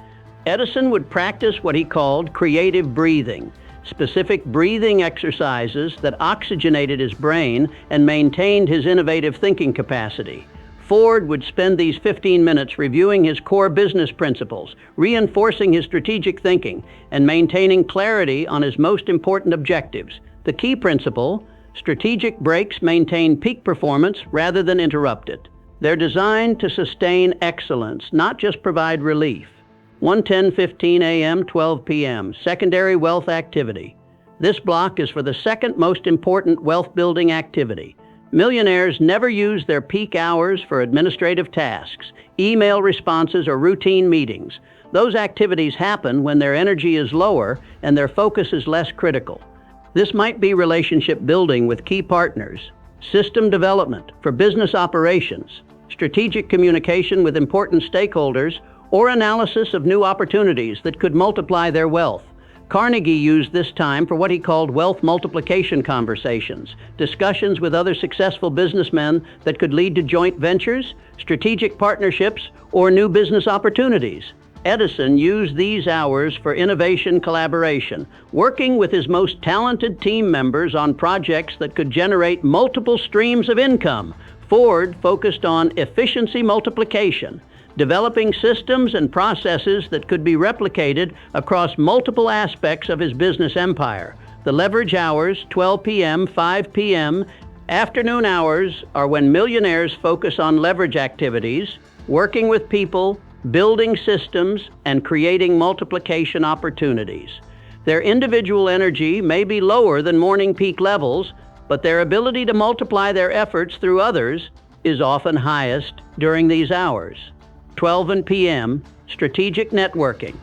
Edison would practice what he called creative breathing, specific breathing exercises that oxygenated his brain and maintained his innovative thinking capacity. Ford would spend these 15 minutes reviewing his core business principles, reinforcing his strategic thinking, and maintaining clarity on his most important objectives. The key principle: strategic breaks maintain peak performance rather than interrupt it. They're designed to sustain excellence, not just provide relief. 1:10:15 a.m., 12 p.m., secondary wealth activity. This block is for the second most important wealth-building activity. Millionaires never use their peak hours for administrative tasks, email responses, or routine meetings. Those activities happen when their energy is lower and their focus is less critical. This might be relationship building with key partners, system development for business operations, strategic communication with important stakeholders, or analysis of new opportunities that could multiply their wealth. Carnegie used this time for what he called wealth multiplication conversations, discussions with other successful businessmen that could lead to joint ventures, strategic partnerships, or new business opportunities. Edison used these hours for innovation collaboration, working with his most talented team members on projects that could generate multiple streams of income. Ford focused on efficiency multiplication, developing systems and processes that could be replicated across multiple aspects of his business empire. The leverage hours, 12 p.m., 5 p.m., afternoon hours, are when millionaires focus on leverage activities, working with people, building systems, and creating multiplication opportunities. Their individual energy may be lower than morning peak levels, but their ability to multiply their efforts through others is often highest during these hours. 12 p.m., strategic networking.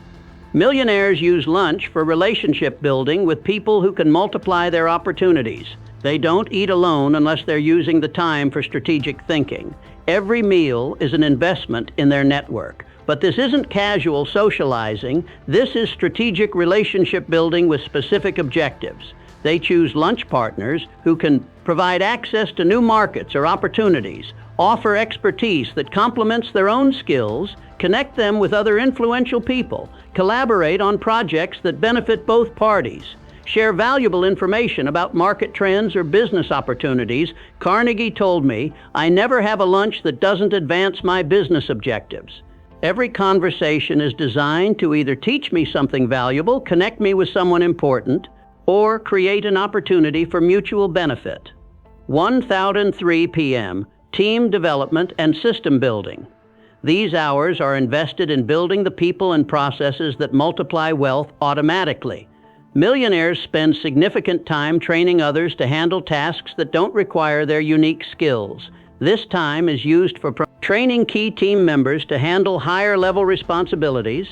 Millionaires use lunch for relationship building with people who can multiply their opportunities. They don't eat alone unless they're using the time for strategic thinking. Every meal is an investment in their network. But this isn't casual socializing. This is strategic relationship building with specific objectives. They choose lunch partners who can provide access to new markets or opportunities, offer expertise that complements their own skills, connect them with other influential people, collaborate on projects that benefit both parties, share valuable information about market trends or business opportunities. Carnegie told me, "I never have a lunch that doesn't advance my business objectives." Every conversation is designed to either teach me something valuable, connect me with someone important, or create an opportunity for mutual benefit. 1:03 p.m., team development and system building. These hours are invested in building the people and processes that multiply wealth automatically. Millionaires spend significant time training others to handle tasks that don't require their unique skills. This time is used for training key team members to handle higher-level responsibilities,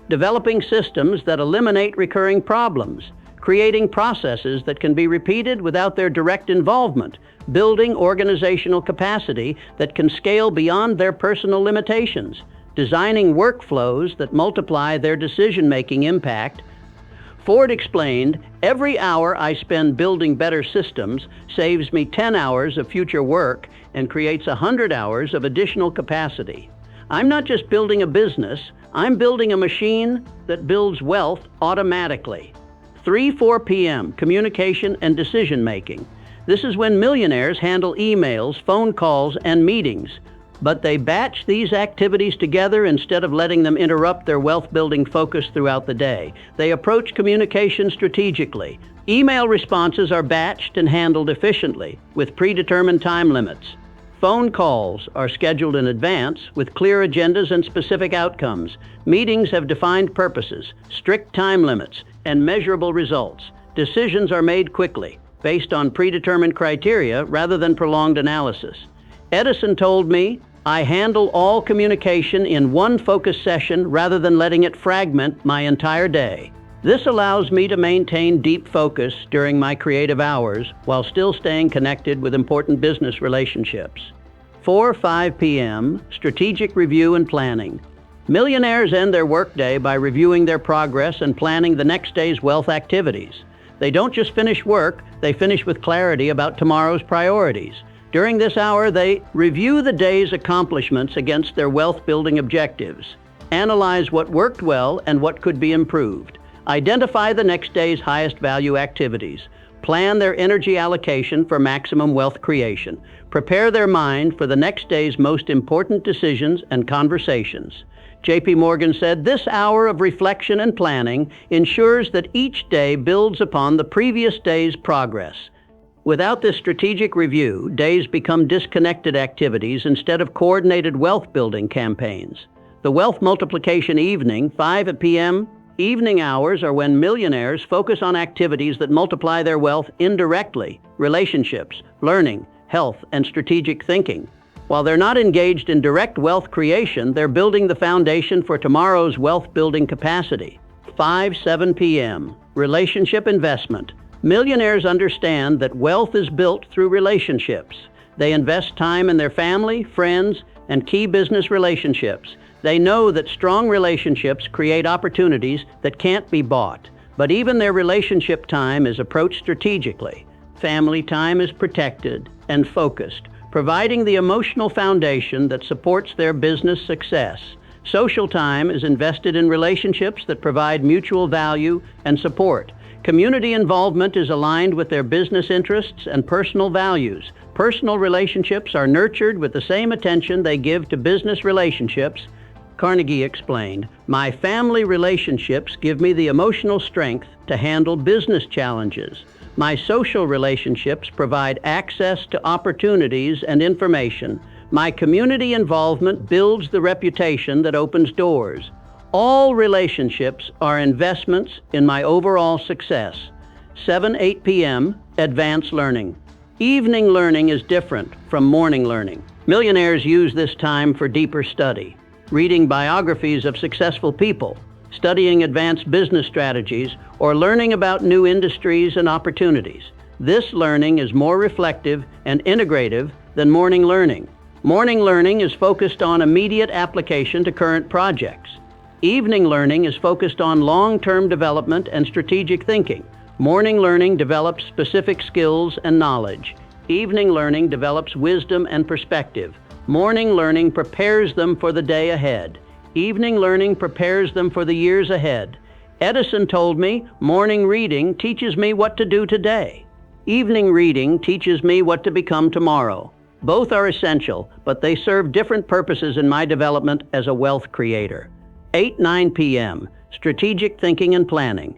developing systems that eliminate recurring problems, creating processes that can be repeated without their direct involvement, building organizational capacity that can scale beyond their personal limitations, designing workflows that multiply their decision-making impact. Ford explained, "Every hour I spend building better systems saves me 10 hours of future work and creates 100 hours of additional capacity. I'm not just building a business, I'm building a machine that builds wealth automatically." 3-4 p.m., communication and decision making. This is when millionaires handle emails, phone calls, and meetings. But they batch these activities together instead of letting them interrupt their wealth-building focus throughout the day. They approach communication strategically. Email responses are batched and handled efficiently, with predetermined time limits. Phone calls are scheduled in advance, with clear agendas and specific outcomes. Meetings have defined purposes, strict time limits, and measurable results. Decisions are made quickly, based on predetermined criteria rather than prolonged analysis. Edison told me, "I handle all communication in one focus session rather than letting it fragment my entire day. This allows me to maintain deep focus during my creative hours while still staying connected with important business relationships." 4-5 p.m., strategic review and planning. Millionaires end their workday by reviewing their progress and planning the next day's wealth activities. They don't just finish work, they finish with clarity about tomorrow's priorities. During this hour, they review the day's accomplishments against their wealth-building objectives, analyze what worked well and what could be improved, identify the next day's highest value activities, plan their energy allocation for maximum wealth creation, prepare their mind for the next day's most important decisions and conversations. J.P. Morgan said, "This hour of reflection and planning ensures that each day builds upon the previous day's progress." Without this strategic review, days become disconnected activities instead of coordinated wealth-building campaigns. The wealth multiplication evening, 5 p.m., evening hours are when millionaires focus on activities that multiply their wealth indirectly: relationships, learning, health, and strategic thinking. While they're not engaged in direct wealth creation, they're building the foundation for tomorrow's wealth-building capacity. 5-7 p.m., relationship investment. Millionaires understand that wealth is built through relationships. They invest time in their family, friends, and key business relationships. They know that strong relationships create opportunities that can't be bought, but even their relationship time is approached strategically. Family time is protected and focused, providing the emotional foundation that supports their business success. Social time is invested in relationships that provide mutual value and support. Community involvement is aligned with their business interests and personal values. Personal relationships are nurtured with the same attention they give to business relationships. Carnegie explained, "My family relationships give me the emotional strength to handle business challenges. My social relationships provide access to opportunities and information. My community involvement builds the reputation that opens doors. All relationships are investments in my overall success." 7-8 p.m., advanced learning. Evening learning is different from morning learning. Millionaires use this time for deeper study, reading biographies of successful people, studying advanced business strategies, or learning about new industries and opportunities. This learning is more reflective and integrative than morning learning. Morning learning is focused on immediate application to current projects. Evening learning is focused on long-term development and strategic thinking. Morning learning develops specific skills and knowledge. Evening learning develops wisdom and perspective. Morning learning prepares them for the day ahead. Evening learning prepares them for the years ahead. Edison told me, "Morning reading teaches me what to do today. Evening reading teaches me what to become tomorrow." Both are essential, but they serve different purposes in my development as a wealth creator. 8-9 p.m., strategic thinking and planning.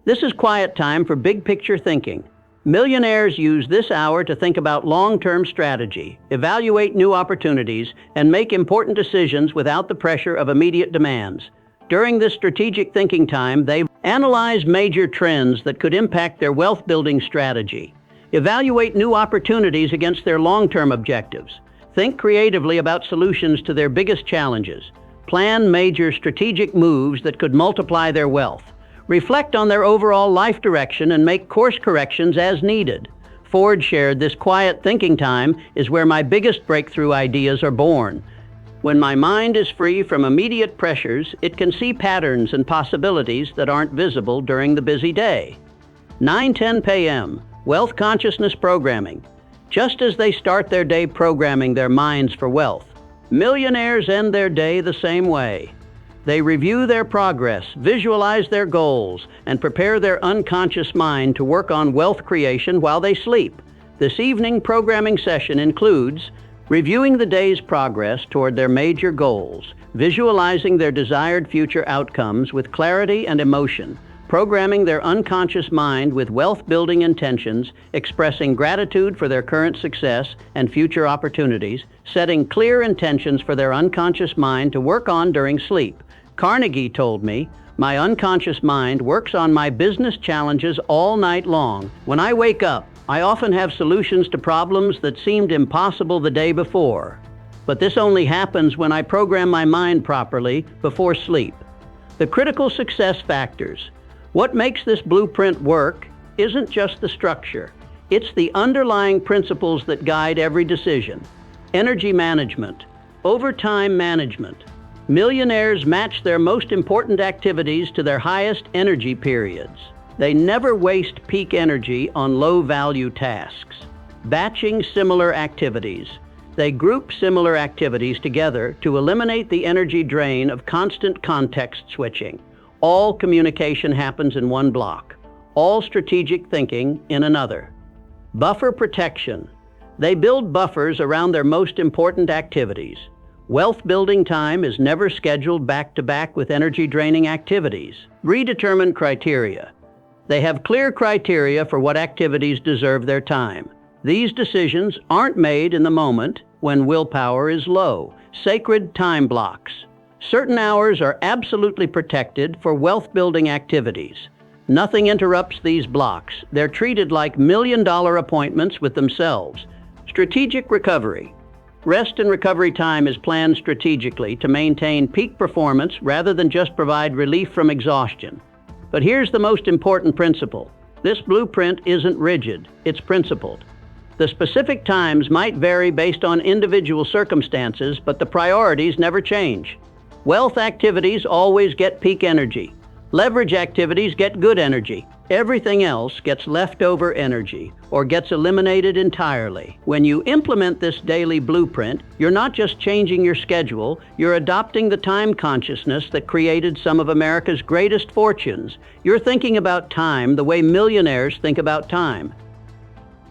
This is quiet time for big picture thinking. Millionaires use this hour to think about long-term strategy, evaluate new opportunities, and make important decisions without the pressure of immediate demands. During this strategic thinking time, they analyze major trends that could impact their wealth-building strategy, evaluate new opportunities against their long-term objectives, think creatively about solutions to their biggest challenges, plan major strategic moves that could multiply their wealth, reflect on their overall life direction, and make course corrections as needed. Ford shared, "This quiet thinking time is where my biggest breakthrough ideas are born." When my mind is free from immediate pressures, it can see patterns and possibilities that aren't visible during the busy day. 9:10 p.m. Wealth Consciousness Programming. Just as they start their day programming their minds for wealth, millionaires end their day the same way. They review their progress, visualize their goals, and prepare their unconscious mind to work on wealth creation while they sleep. This evening programming session includes reviewing the day's progress toward their major goals, visualizing their desired future outcomes with clarity and emotion, programming their unconscious mind with wealth-building intentions, expressing gratitude for their current success and future opportunities, setting clear intentions for their unconscious mind to work on during sleep. Carnegie told me, "My unconscious mind works on my business challenges all night long. When I wake up, I often have solutions to problems that seemed impossible the day before. But this only happens when I program my mind properly before sleep." The critical success factors. What makes this blueprint work isn't just the structure. It's the underlying principles that guide every decision. Energy management, overtime management. Millionaires match their most important activities to their highest energy periods. They never waste peak energy on low-value tasks. Batching similar activities. They group similar activities together to eliminate the energy drain of constant context switching. All communication happens in one block. All strategic thinking in another. Buffer protection. They build buffers around their most important activities. Wealth-building time is never scheduled back-to-back with energy-draining activities. Redetermined criteria. They have clear criteria for what activities deserve their time. These decisions aren't made in the moment when willpower is low. Sacred time blocks. Certain hours are absolutely protected for wealth-building activities. Nothing interrupts these blocks. They're treated like million-dollar appointments with themselves. Strategic recovery. Rest and recovery time is planned strategically to maintain peak performance rather than just provide relief from exhaustion. But here's the most important principle. This blueprint isn't rigid, it's principled. The specific times might vary based on individual circumstances, but the priorities never change. Wealth activities always get peak energy. Leverage activities get good energy. Everything else gets leftover energy or gets eliminated entirely. When you implement this daily blueprint, you're not just changing your schedule, you're adopting the time consciousness that created some of America's greatest fortunes. You're thinking about time the way millionaires think about time.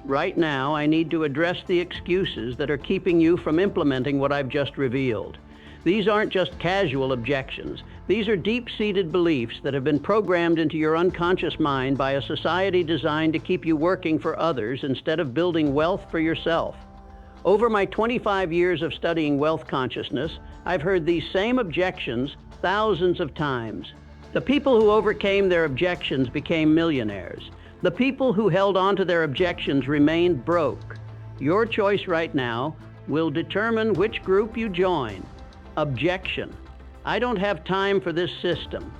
Right now, I need to address the excuses that are keeping you from implementing what I've just revealed. These aren't just casual objections. These are deep-seated beliefs that have been programmed into your unconscious mind by a society designed to keep you working for others instead of building wealth for yourself. Over my 25 years of studying wealth consciousness, I've heard these same objections thousands of times. The people who overcame their objections became millionaires. The people who held on to their objections remained broke. Your choice right now will determine which group you join. Objection. I don't have time for this system.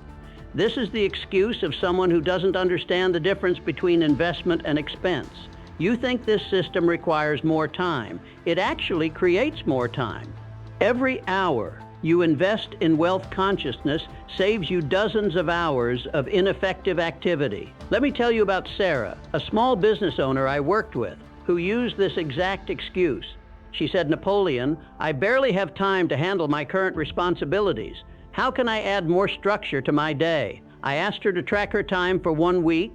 This is the excuse of someone who doesn't understand the difference between investment and expense. You think this system requires more time. It actually creates more time. Every hour you invest in wealth consciousness saves you dozens of hours of ineffective activity. Let me tell you about Sarah, a small business owner I worked with, who used this exact excuse. She said, "Napoleon, I barely have time to handle my current responsibilities. How can I add more structure to my day?" I asked her to track her time for 1 week.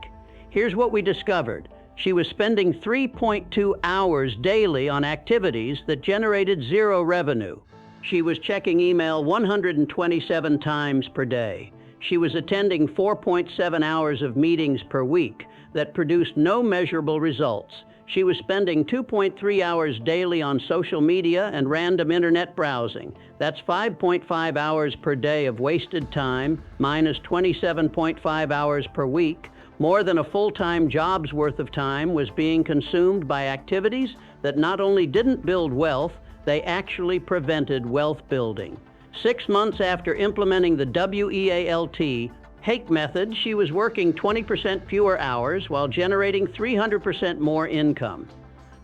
Here's what we discovered. She was spending 3.2 hours daily on activities that generated zero revenue. She was checking email 127 times per day. She was attending 4.7 hours of meetings per week that produced no measurable results. She was spending 2.3 hours daily on social media and random internet browsing. That's 5.5 hours per day of wasted time, minus 27.5 hours per week. More than a full-time job's worth of time was being consumed by activities that not only didn't build wealth, they actually prevented wealth building. 6 months after implementing the W.E.A.L.T.H method, she was working 20% fewer hours while generating 300% more income.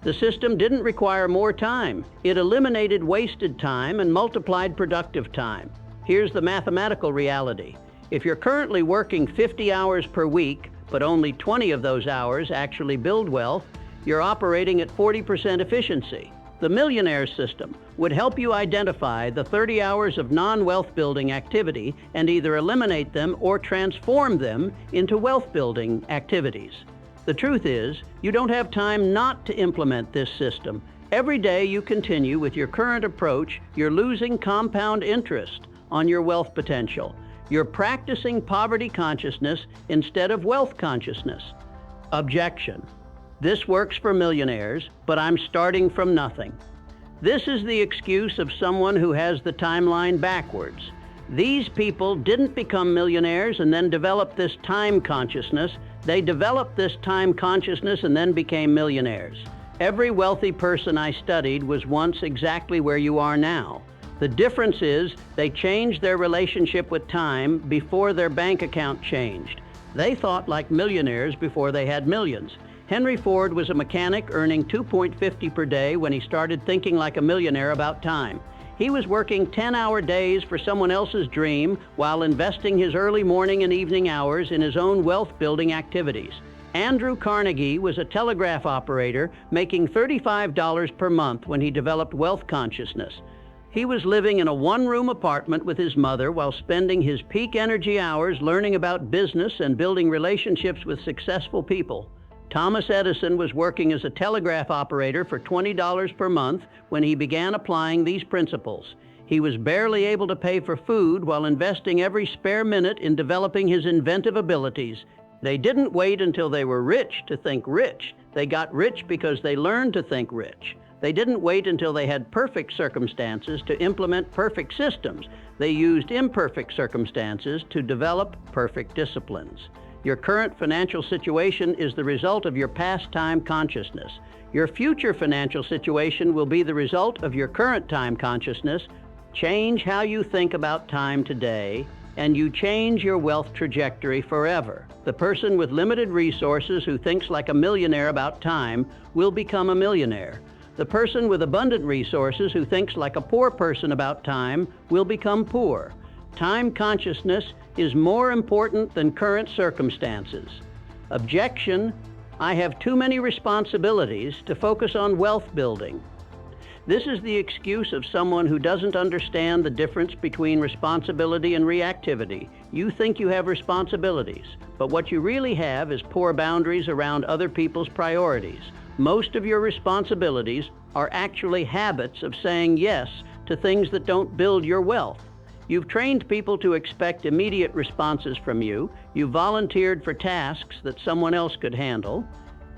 The system didn't require more time. It eliminated wasted time and multiplied productive time. Here's the mathematical reality. If you're currently working 50 hours per week, but only 20 of those hours actually build wealth, you're operating at 40% efficiency. The Millionaires system would help you identify the 30 hours of non-wealth building activity and either eliminate them or transform them into wealth building activities. The truth is, you don't have time not to implement this system. Every day you continue with your current approach, you're losing compound interest on your wealth potential. You're practicing poverty consciousness instead of wealth consciousness. Objection. This works for millionaires, but I'm starting from nothing. This is the excuse of someone who has the timeline backwards. These people didn't become millionaires and then develop this time consciousness. They developed this time consciousness and then became millionaires. Every wealthy person I studied was once exactly where you are now. The difference is they changed their relationship with time before their bank account changed. They thought like millionaires before they had millions. Henry Ford was a mechanic earning $2.50 per day when he started thinking like a millionaire about time. He was working 10-hour days for someone else's dream while investing his early morning and evening hours in his own wealth-building activities. Andrew Carnegie was a telegraph operator making $35 per month when he developed wealth consciousness. He was living in a one-room apartment with his mother while spending his peak energy hours learning about business and building relationships with successful people. Thomas Edison was working as a telegraph operator for $20 per month when he began applying these principles. He was barely able to pay for food while investing every spare minute in developing his inventive abilities. They didn't wait until they were rich to think rich. They got rich because they learned to think rich. They didn't wait until they had perfect circumstances to implement perfect systems. They used imperfect circumstances to develop perfect disciplines. Your current financial situation is the result of your past time consciousness. Your future financial situation will be the result of your current time consciousness. Change how you think about time today, and you change your wealth trajectory forever. The person with limited resources who thinks like a millionaire about time will become a millionaire. The person with abundant resources who thinks like a poor person about time will become poor. Time consciousness is more important than current circumstances. Objection: I have too many responsibilities to focus on wealth building. This is the excuse of someone who doesn't understand the difference between responsibility and reactivity. You think you have responsibilities, but what you really have is poor boundaries around other people's priorities. Most of your responsibilities are actually habits of saying yes to things that don't build your wealth. You've trained people to expect immediate responses from you. You've volunteered for tasks that someone else could handle.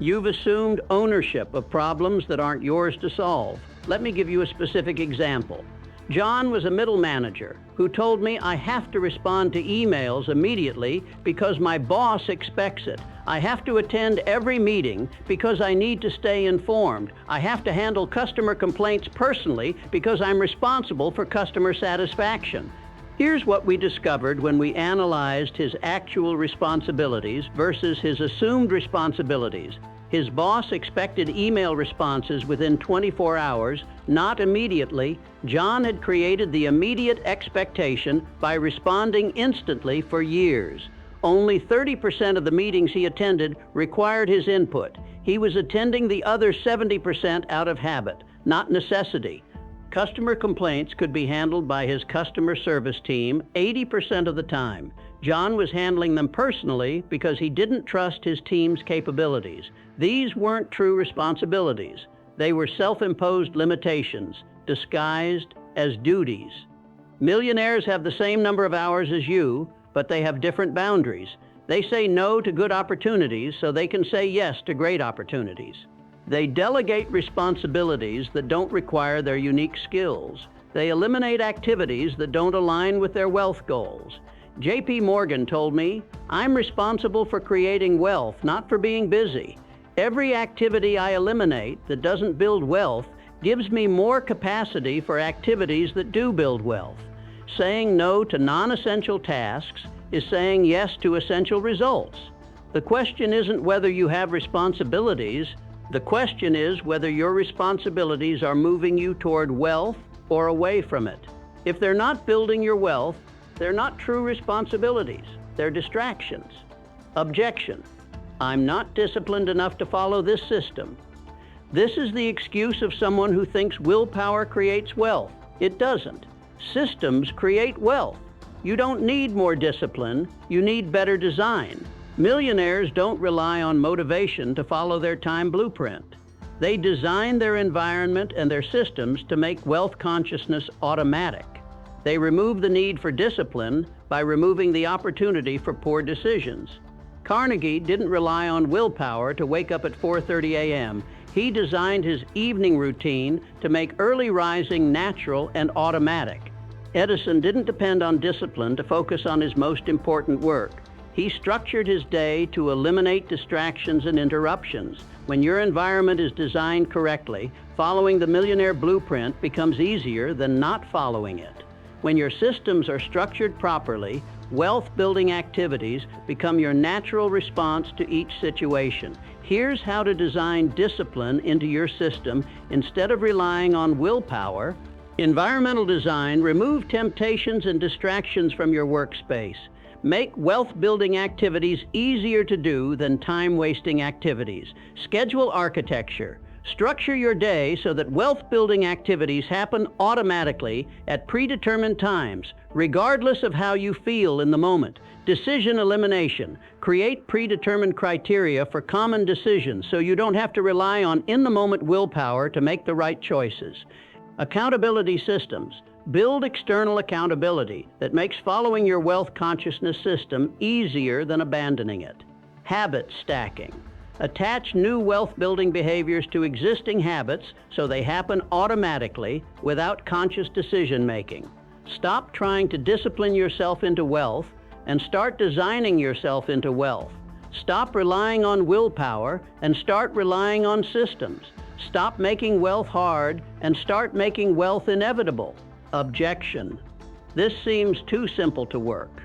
You've assumed ownership of problems that aren't yours to solve. Let me give you a specific example. John was a middle manager who told me I have to respond to emails immediately because my boss expects it. I have to attend every meeting because I need to stay informed. I have to handle customer complaints personally because I'm responsible for customer satisfaction. Here's what we discovered when we analyzed his actual responsibilities versus his assumed responsibilities. His boss expected email responses within 24 hours, not immediately. John had created the immediate expectation by responding instantly for years. Only 30% of the meetings he attended required his input. He was attending the other 70% out of habit, not necessity. Customer complaints could be handled by his customer service team 80% of the time. John was handling them personally because he didn't trust his team's capabilities. These weren't true responsibilities. They were self-imposed limitations, disguised as duties. Millionaires have the same number of hours as you, but they have different boundaries. They say no to good opportunities so they can say yes to great opportunities. They delegate responsibilities that don't require their unique skills. They eliminate activities that don't align with their wealth goals. J.P. Morgan told me, I'm responsible for creating wealth, not for being busy. Every activity I eliminate that doesn't build wealth gives me more capacity for activities that do build wealth. Saying no to non-essential tasks is saying yes to essential results. The question isn't whether you have responsibilities, The question is whether your responsibilities are moving you toward wealth or away from it. If they're not building your wealth, they're not true responsibilities. They're distractions. Objection. I'm not disciplined enough to follow this system. This is the excuse of someone who thinks willpower creates wealth. It doesn't. Systems create wealth. You don't need more discipline, you need better design. Millionaires don't rely on motivation to follow their time blueprint. They design their environment and their systems to make wealth consciousness automatic. They remove the need for discipline by removing the opportunity for poor decisions. Carnegie didn't rely on willpower to wake up at 4:30 a.m. He designed his evening routine to make early rising natural and automatic. Edison didn't depend on discipline to focus on his most important work. He structured his day to eliminate distractions and interruptions. When your environment is designed correctly, following the millionaire blueprint becomes easier than not following it. When your systems are structured properly, wealth-building activities become your natural response to each situation. Here's how to design discipline into your system instead of relying on willpower. Environmental design. Remove temptations and distractions from your workspace. Make wealth-building activities easier to do than time-wasting activities. Schedule architecture. Structure your day so that wealth-building activities happen automatically at predetermined times, regardless of how you feel in the moment. Decision elimination. Create predetermined criteria for common decisions so you don't have to rely on in-the-moment willpower to make the right choices. Accountability systems. Build external accountability that makes following your wealth consciousness system easier than abandoning it. Habit stacking. Attach new wealth-building behaviors to existing habits so they happen automatically without conscious decision-making. Stop trying to discipline yourself into wealth and start designing yourself into wealth. Stop relying on willpower and start relying on systems. Stop making wealth hard and start making wealth inevitable. Objection. This seems too simple to work.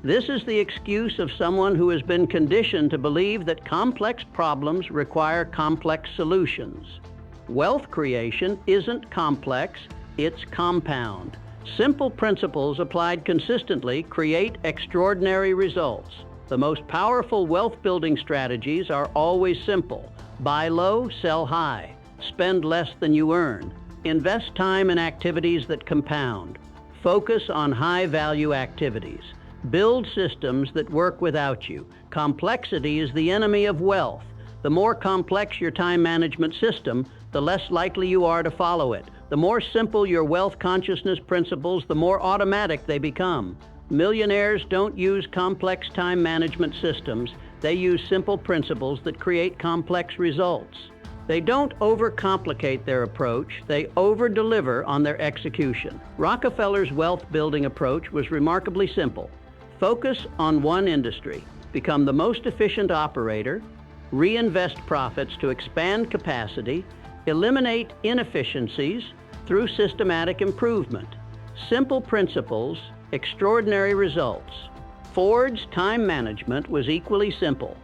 This is the excuse of someone who has been conditioned to believe that complex problems require complex solutions. Wealth creation isn't complex, it's compound. Simple principles applied consistently create extraordinary results. The most powerful wealth-building strategies are always simple. Buy low, sell high. Spend less than you earn. Invest time in activities that compound. Focus on high-value activities. Build systems that work without you. Complexity is the enemy of wealth. The more complex your time management system, the less likely you are to follow it. The more simple your wealth consciousness principles, the more automatic they become. Millionaires don't use complex time management systems. They use simple principles that create complex results. They don't overcomplicate their approach, they over-deliver on their execution. Rockefeller's wealth-building approach was remarkably simple. Focus on one industry, become the most efficient operator, reinvest profits to expand capacity, eliminate inefficiencies through systematic improvement. Simple principles, extraordinary results. Ford's time management was equally simple.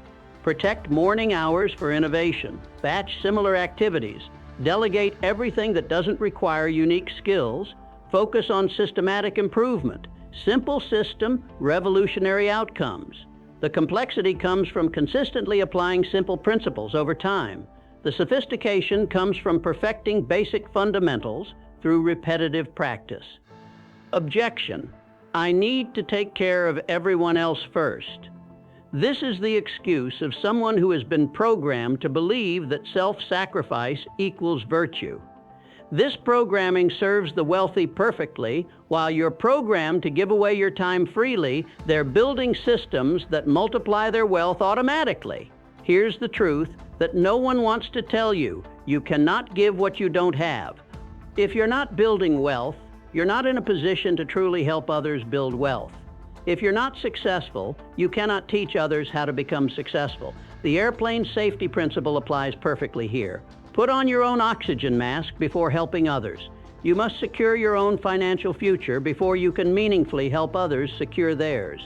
Protect morning hours for innovation. Batch similar activities. Delegate everything that doesn't require unique skills. Focus on systematic improvement. Simple system, revolutionary outcomes. The complexity comes from consistently applying simple principles over time. The sophistication comes from perfecting basic fundamentals through repetitive practice. Objection. I need to take care of everyone else first. This is the excuse of someone who has been programmed to believe that self-sacrifice equals virtue. This programming serves the wealthy perfectly. While you're programmed to give away your time freely, they're building systems that multiply their wealth automatically. Here's the truth that no one wants to tell you. You cannot give what you don't have. If you're not building wealth, you're not in a position to truly help others build wealth. If you're not successful, you cannot teach others how to become successful. The airplane safety principle applies perfectly here. Put on your own oxygen mask before helping others. You must secure your own financial future before you can meaningfully help others secure theirs.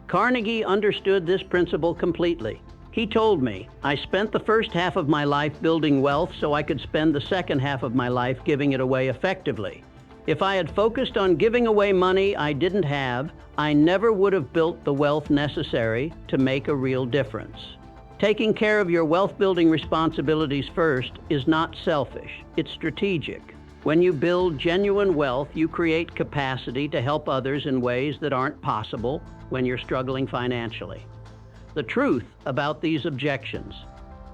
Carnegie understood this principle completely. He told me, "I spent the first half of my life building wealth so I could spend the second half of my life giving it away effectively. If I had focused on giving away money I didn't have, I never would have built the wealth necessary to make a real difference." Taking care of your wealth-building responsibilities first is not selfish, it's strategic. When you build genuine wealth, you create capacity to help others in ways that aren't possible when you're struggling financially. The truth about these objections: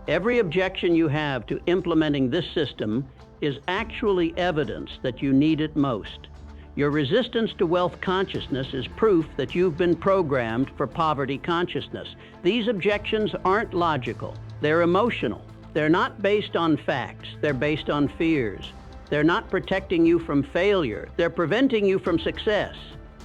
every objection you have to implementing this system is actually evidence that you need it most. Your resistance to wealth consciousness is proof that you've been programmed for poverty consciousness. These objections aren't logical, they're emotional. They're not based on facts, they're based on fears. They're not protecting you from failure, they're preventing you from success.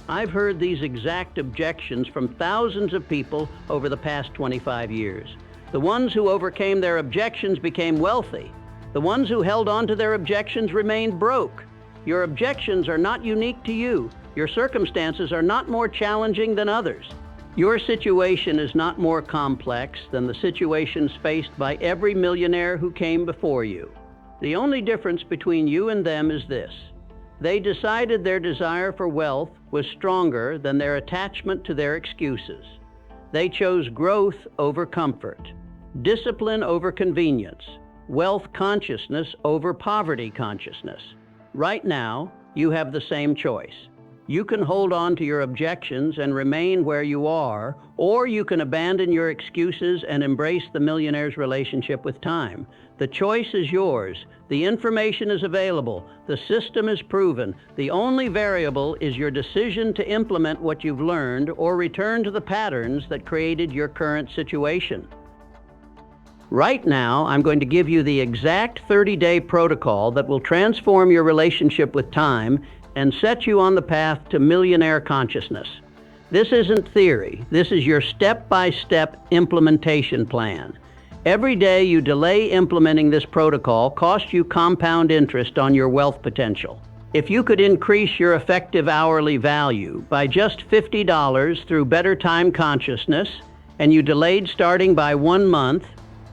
I've heard these exact objections from thousands of people over the past 25 years. The ones who overcame their objections became wealthy. The ones who held on to their objections remained broke. Your objections are not unique to you. Your circumstances are not more challenging than others. Your situation is not more complex than the situations faced by every millionaire who came before you. The only difference between you and them is this: they decided their desire for wealth was stronger than their attachment to their excuses. They chose growth over comfort, discipline over convenience, wealth consciousness over poverty consciousness. Right now, you have the same choice. You can hold on to your objections and remain where you are, or you can abandon your excuses and embrace the millionaire's relationship with time. The choice is yours. The information is available. The system is proven. The only variable is your decision to implement what you've learned or return to the patterns that created your current situation. Right now, I'm going to give you the exact 30-day protocol that will transform your relationship with time and set you on the path to millionaire consciousness. This isn't theory. This is your step-by-step implementation plan. Every day you delay implementing this protocol costs you compound interest on your wealth potential. If you could increase your effective hourly value by just $50 through better time consciousness, and you delayed starting by 1 month,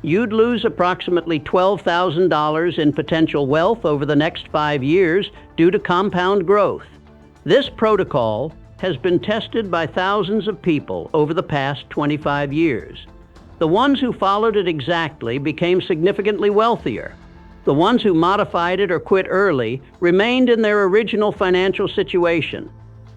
you'd lose approximately $12,000 in potential wealth over the next 5 years due to compound growth. This protocol has been tested by thousands of people over the past 25 years. The ones who followed it exactly became significantly wealthier. The ones who modified it or quit early remained in their original financial situation.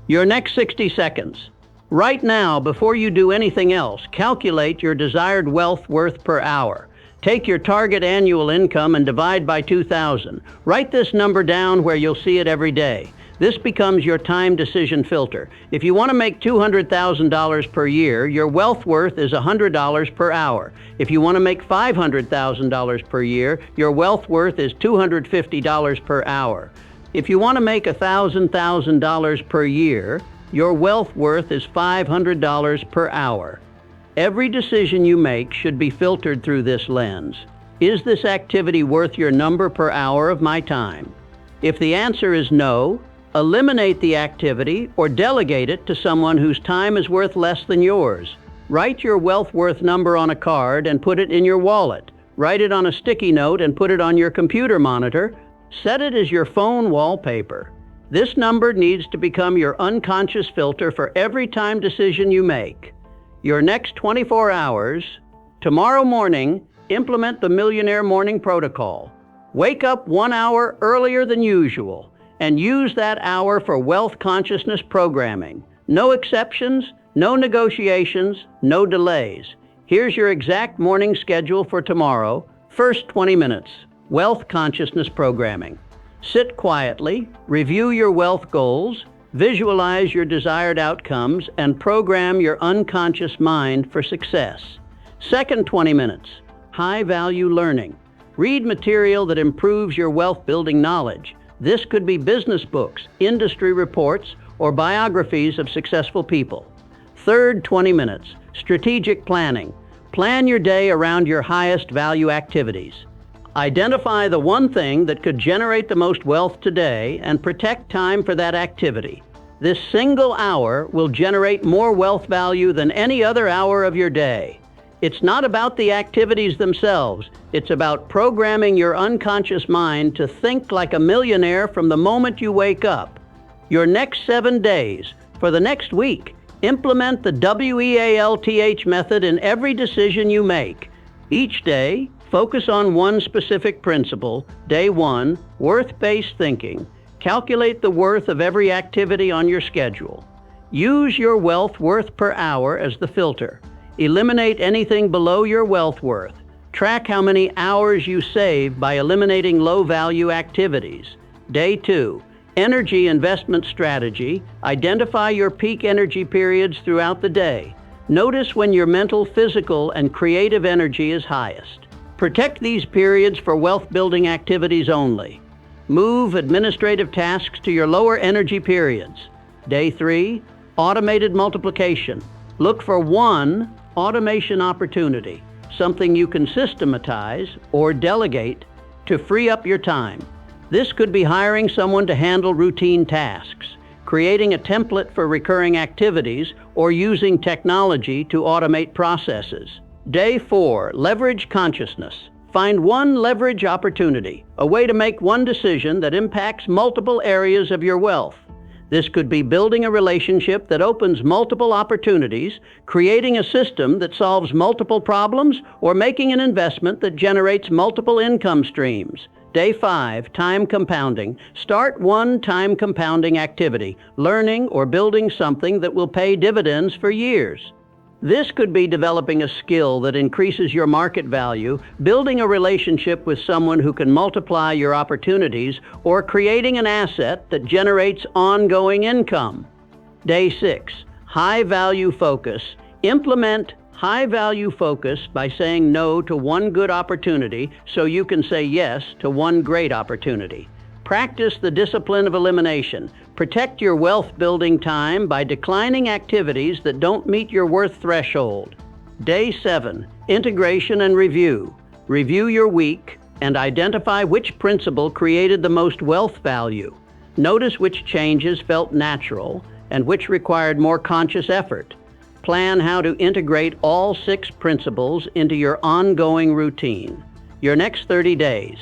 Your next 60 seconds. Right now, before you do anything else, calculate your desired wealth worth per hour. Take your target annual income and divide by 2,000. Write this number down where you'll see it every day. This becomes your time decision filter. If you want to make $200,000 per year, your wealth worth is $100 per hour. If you want to make $500,000 per year, your wealth worth is $250 per hour. If you want to make $1,000 per year, your wealth worth is $500 per hour. Every decision you make should be filtered through this lens. Is this activity worth your number per hour of my time? If the answer is no, eliminate the activity or delegate it to someone whose time is worth less than yours. Write your wealth worth number on a card and put it in your wallet. Write it on a sticky note and put it on your computer monitor. Set it as your phone wallpaper. This number needs to become your unconscious filter for every time decision you make. Your next 24 hours, tomorrow morning, implement the Millionaire Morning Protocol. Wake up 1 hour earlier than usual and use that hour for wealth consciousness programming. No exceptions, no negotiations, no delays. Here's your exact morning schedule for tomorrow. First 20 minutes, wealth consciousness programming. Sit quietly, review your wealth goals, visualize your desired outcomes, and program your unconscious mind for success. Second 20 minutes, high-value learning. Read material that improves your wealth-building knowledge. This could be business books, industry reports, or biographies of successful people. Third 20 minutes, strategic planning. Plan your day around your highest value activities. Identify the one thing that could generate the most wealth today and protect time for that activity. This single hour will generate more wealth value than any other hour of your day. It's not about the activities themselves. It's about programming your unconscious mind to think like a millionaire from the moment you wake up. Your next 7 days, for the next week, implement the W.E.A.L.T.H method in every decision you make. Each day, focus on one specific principle. Day 1, worth-based thinking. Calculate the worth of every activity on your schedule. Use your wealth worth per hour as the filter. Eliminate anything below your wealth worth. Track how many hours you save by eliminating low-value activities. Day 2, energy investment strategy. Identify your peak energy periods throughout the day. Notice when your mental, physical, and creative energy is highest. Protect these periods for wealth-building activities only. Move administrative tasks to your lower energy periods. Day 3, automated multiplication. Look for one automation opportunity, something you can systematize or delegate to free up your time. This could be hiring someone to handle routine tasks, creating a template for recurring activities, or using technology to automate processes. Day 4, leverage consciousness. Find one leverage opportunity, a way to make one decision that impacts multiple areas of your wealth. This could be building a relationship that opens multiple opportunities, creating a system that solves multiple problems, or making an investment that generates multiple income streams. Day 5, time compounding. Start one time compounding activity, learning or building something that will pay dividends for years. This could be developing a skill that increases your market value, building a relationship with someone who can multiply your opportunities, or creating an asset that generates ongoing income. Day 6, high-value focus. Implement high-value focus by saying no to one good opportunity so you can say yes to one great opportunity. Practice the discipline of elimination. Protect your wealth-building time by declining activities that don't meet your worth threshold. Day 7, integration and review. Review your week and identify which principle created the most wealth value. Notice which changes felt natural and which required more conscious effort. Plan how to integrate all 6 principles into your ongoing routine. Your next 30 days.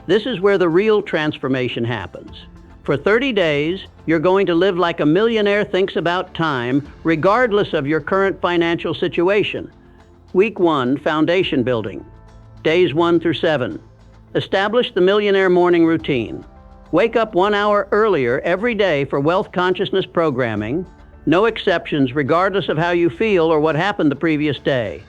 This is where the real transformation happens. For 30 days, you're going to live like a millionaire thinks about time, regardless of your current financial situation. Week 1, foundation building. Days 1 through 7. Establish the millionaire morning routine. Wake up 1 hour earlier every day for wealth consciousness programming. No exceptions, regardless of how you feel or what happened the previous day.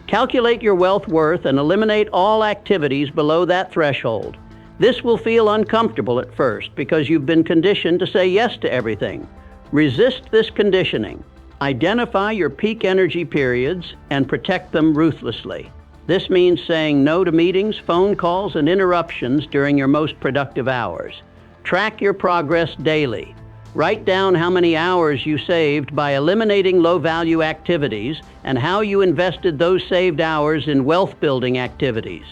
Calculate your wealth worth and eliminate all activities below that threshold. This will feel uncomfortable at first because you've been conditioned to say yes to everything. Resist this conditioning. Identify your peak energy periods and protect them ruthlessly. This means saying no to meetings, phone calls, and interruptions during your most productive hours. Track your progress daily. Write down how many hours you saved by eliminating low-value activities and how you invested those saved hours in wealth-building activities.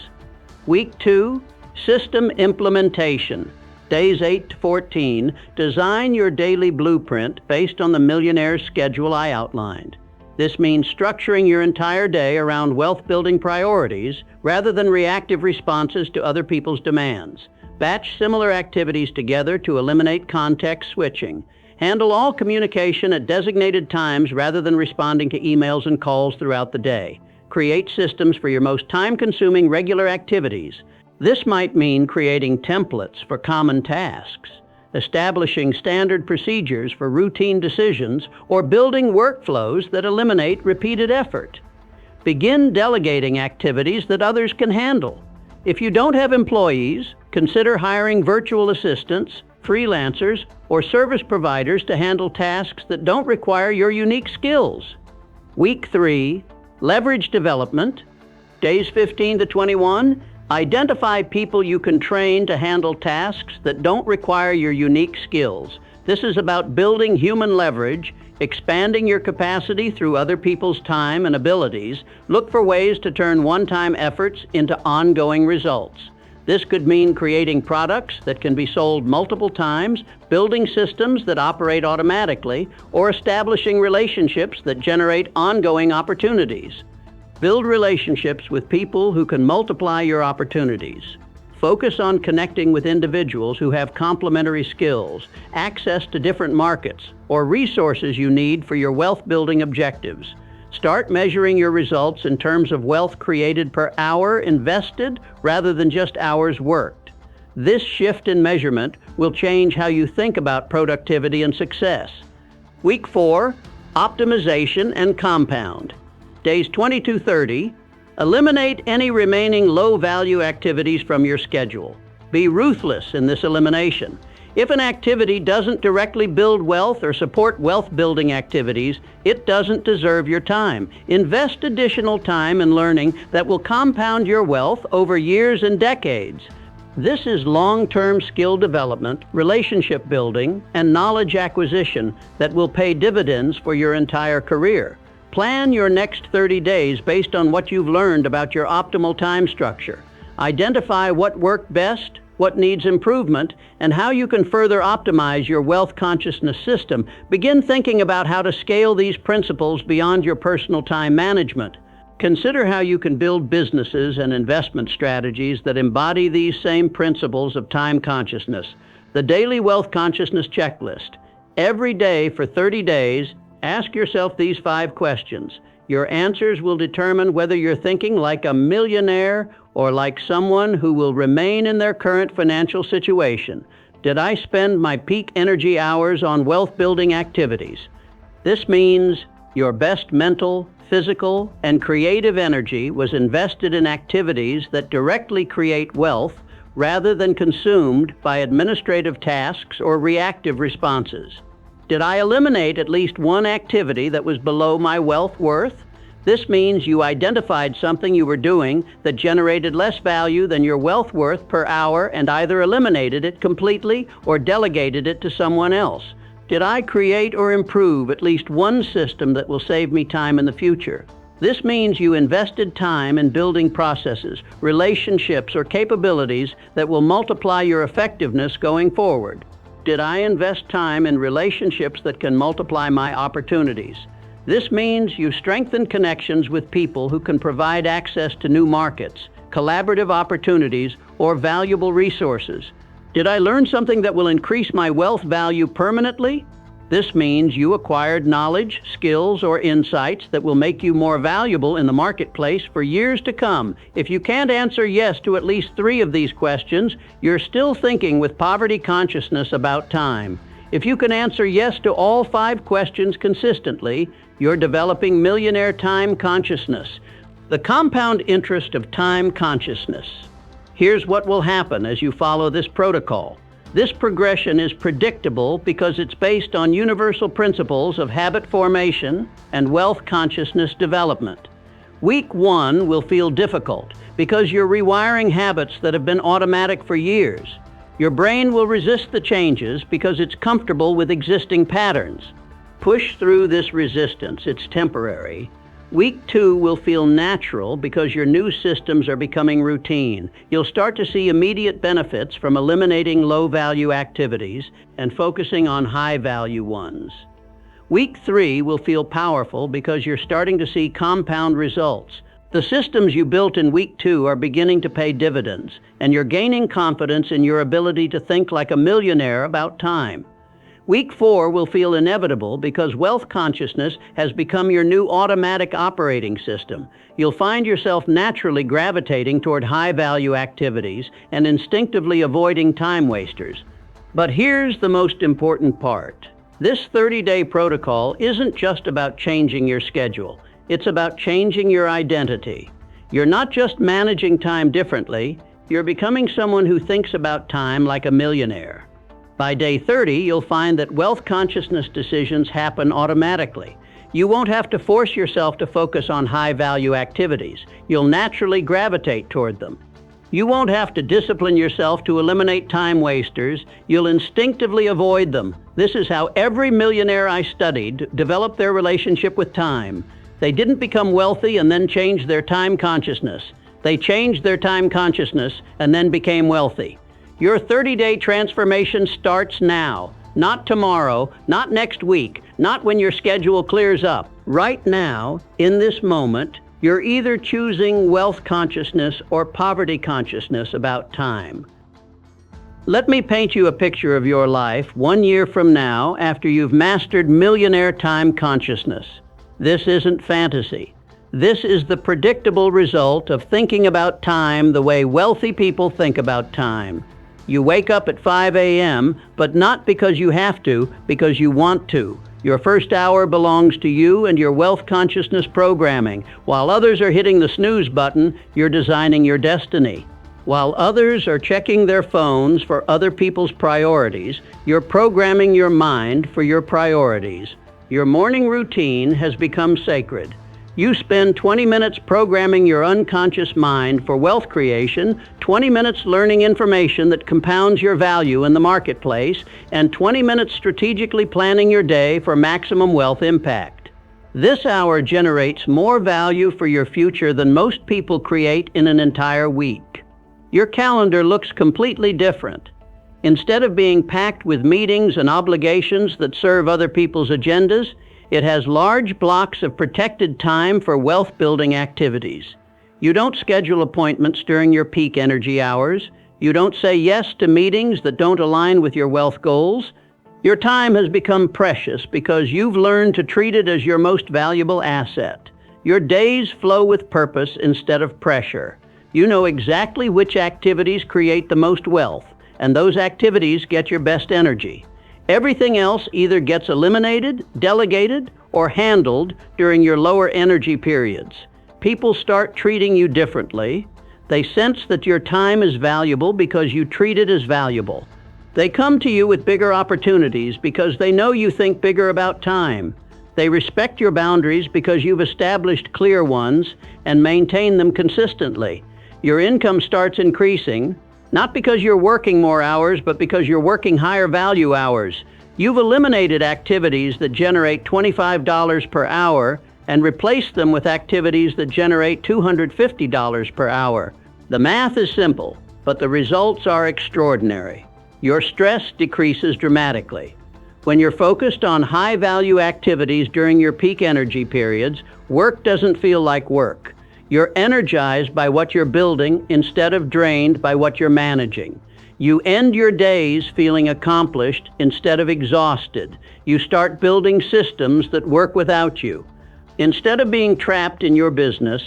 Week 2, system implementation. Days 8 to 14, design your daily blueprint based on the millionaire's schedule I outlined. This means structuring your entire day around wealth-building priorities rather than reactive responses to other people's demands. Batch similar activities together to eliminate context switching. Handle all communication at designated times rather than responding to emails and calls throughout the day. Create systems for your most time-consuming regular activities. This might mean creating templates for common tasks, establishing standard procedures for routine decisions, or building workflows that eliminate repeated effort. Begin delegating activities that others can handle. If you don't have employees, consider hiring virtual assistants, freelancers, or service providers to handle tasks that don't require your unique skills. Week 3, leverage development. Days 15 to 21, identify people you can train to handle tasks that don't require your unique skills. This is about building human leverage, expanding your capacity through other people's time and abilities. Look for ways to turn one-time efforts into ongoing results. This could mean creating products that can be sold multiple times, building systems that operate automatically, or establishing relationships that generate ongoing opportunities. Build relationships with people who can multiply your opportunities. Focus on connecting with individuals who have complementary skills, access to different markets, or resources you need for your wealth-building objectives. Start measuring your results in terms of wealth created per hour invested rather than just hours worked. This shift in measurement will change how you think about productivity and success. Week 4, optimization and compound. Days 20 to 30, eliminate any remaining low-value activities from your schedule. Be ruthless in this elimination. If an activity doesn't directly build wealth or support wealth-building activities, it doesn't deserve your time. Invest additional time in learning that will compound your wealth over years and decades. This is long-term skill development, relationship building, and knowledge acquisition that will pay dividends for your entire career. Plan your next 30 days based on what you've learned about your optimal time structure. Identify what worked best, what needs improvement, and how you can further optimize your wealth consciousness system. Begin thinking about how to scale these principles beyond your personal time management. Consider how you can build businesses and investment strategies that embody these same principles of time consciousness. The Daily Wealth Consciousness Checklist. Every day for 30 days, ask yourself these 5 questions. Your answers will determine whether you're thinking like a millionaire or like someone who will remain in their current financial situation. Did I spend my peak energy hours on wealth-building activities? This means your best mental, physical, and creative energy was invested in activities that directly create wealth rather than consumed by administrative tasks or reactive responses. Did I eliminate at least one activity that was below my wealth worth? This means you identified something you were doing that generated less value than your wealth worth per hour and either eliminated it completely or delegated it to someone else. Did I create or improve at least one system that will save me time in the future? This means you invested time in building processes, relationships, or capabilities that will multiply your effectiveness going forward. Did I invest time in relationships that can multiply my opportunities? This means you strengthen connections with people who can provide access to new markets, collaborative opportunities, or valuable resources. Did I learn something that will increase my wealth value permanently? This means you acquired knowledge, skills, or insights that will make you more valuable in the marketplace for years to come. If you can't answer yes to at least 3 of these questions, you're still thinking with poverty consciousness about time. If you can answer yes to all 5 questions consistently, you're developing millionaire time consciousness, the compound interest of time consciousness. Here's what will happen as you follow this protocol. This progression is predictable because it's based on universal principles of habit formation and wealth consciousness development. Week 1 will feel difficult because you're rewiring habits that have been automatic for years. Your brain will resist the changes because it's comfortable with existing patterns. Push through this resistance, it's temporary. Week 2 will feel natural because your new systems are becoming routine. You'll start to see immediate benefits from eliminating low-value activities and focusing on high-value ones. Week 3 will feel powerful because you're starting to see compound results. The systems you built in Week 2 are beginning to pay dividends, and you're gaining confidence in your ability to think like a millionaire about time. Week 4 will feel inevitable because wealth consciousness has become your new automatic operating system. You'll find yourself naturally gravitating toward high-value activities and instinctively avoiding time wasters. But here's the most important part. This 30-day protocol isn't just about changing your schedule. It's about changing your identity. You're not just managing time differently, you're becoming someone who thinks about time like a millionaire. By day 30, you'll find that wealth consciousness decisions happen automatically. You won't have to force yourself to focus on high-value activities. You'll naturally gravitate toward them. You won't have to discipline yourself to eliminate time wasters. You'll instinctively avoid them. This is how every millionaire I studied developed their relationship with time. They didn't become wealthy and then change their time consciousness. They changed their time consciousness and then became wealthy. Your 30-day transformation starts now, not tomorrow, not next week, not when your schedule clears up. Right now, in this moment, You're either choosing wealth consciousness or poverty consciousness about time. Let me paint you a picture of your life 1 year from now after you've mastered millionaire time consciousness. This isn't fantasy. This is the predictable result of thinking about time the way wealthy people think about time. You wake up at 5 a.m., but not because you have to, because you want to. Your first hour belongs to you and your wealth consciousness programming. While others are hitting the snooze button, you're designing your destiny. While others are checking their phones for other people's priorities, you're programming your mind for your priorities. Your morning routine has become sacred. You spend 20 minutes programming your unconscious mind for wealth creation, 20 minutes learning information that compounds your value in the marketplace, and 20 minutes strategically planning your day for maximum wealth impact. This hour generates more value for your future than most people create in an entire week. Your calendar looks completely different. Instead of being packed with meetings and obligations that serve other people's agendas, it has large blocks of protected time for wealth-building activities. You don't schedule appointments during your peak energy hours. You don't say yes to meetings that don't align with your wealth goals. Your time has become precious because you've learned to treat it as your most valuable asset. Your days flow with purpose instead of pressure. You know exactly which activities create the most wealth, and those activities get your best energy. Everything else either gets eliminated, delegated, or handled during your lower energy periods. People start treating you differently. They sense that your time is valuable because you treat it as valuable. They come to you with bigger opportunities because they know you think bigger about time. They respect your boundaries because you've established clear ones and maintain them consistently. Your income starts increasing, not because you're working more hours, but because you're working higher value hours. You've eliminated activities that generate $25 per hour and replaced them with activities that generate $250 per hour. The math is simple, but the results are extraordinary. Your stress decreases dramatically. When you're focused on high-value activities during your peak energy periods, work doesn't feel like work. You're energized by what you're building instead of drained by what you're managing. You end your days feeling accomplished instead of exhausted. You start building systems that work without you. Instead of being trapped in your business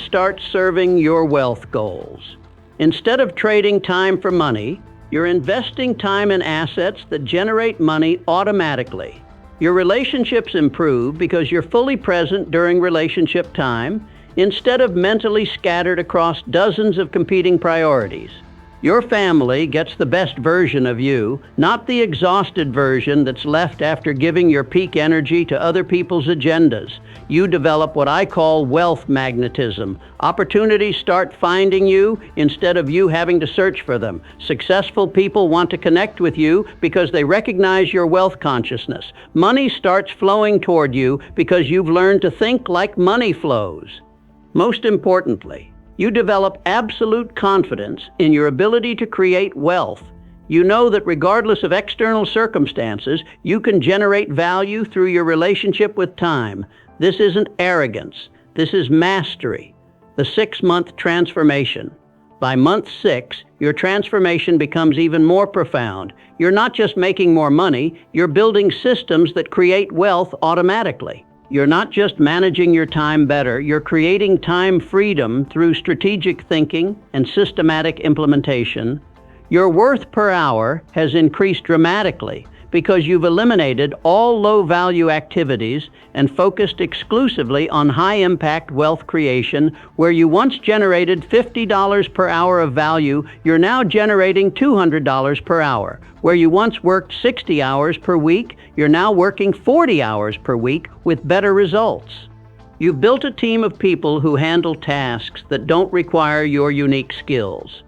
starts serving your wealth goals. Instead of trading time for money, you're investing time in assets that generate money automatically. Your relationships improve because you're fully present during relationship time instead of mentally scattered across dozens of competing priorities. Your family gets the best version of you, not the exhausted version that's left after giving your peak energy to other people's agendas. You develop what I call wealth magnetism. Opportunities start finding you instead of you having to search for them. Successful people want to connect with you because they recognize your wealth consciousness. Money starts flowing toward you because you've learned to think like money flows. Most importantly, you develop absolute confidence in your ability to create wealth. You know that regardless of external circumstances, you can generate value through your relationship with time. This isn't arrogance. This is mastery. The 6-month transformation. By month 6, your transformation becomes even more profound. You're not just making more money, you're building systems that create wealth automatically. You're not just managing your time better, you're creating time freedom through strategic thinking and systematic implementation. Your worth per hour has increased dramatically because you've eliminated all low-value activities and focused exclusively on high-impact wealth creation. Where you once generated $50 per hour of value, you're now generating $200 per hour. Where you once worked 60 hours per week, you're now working 40 hours per week with better results. You've built a team of people who handle tasks that don't require your unique skills.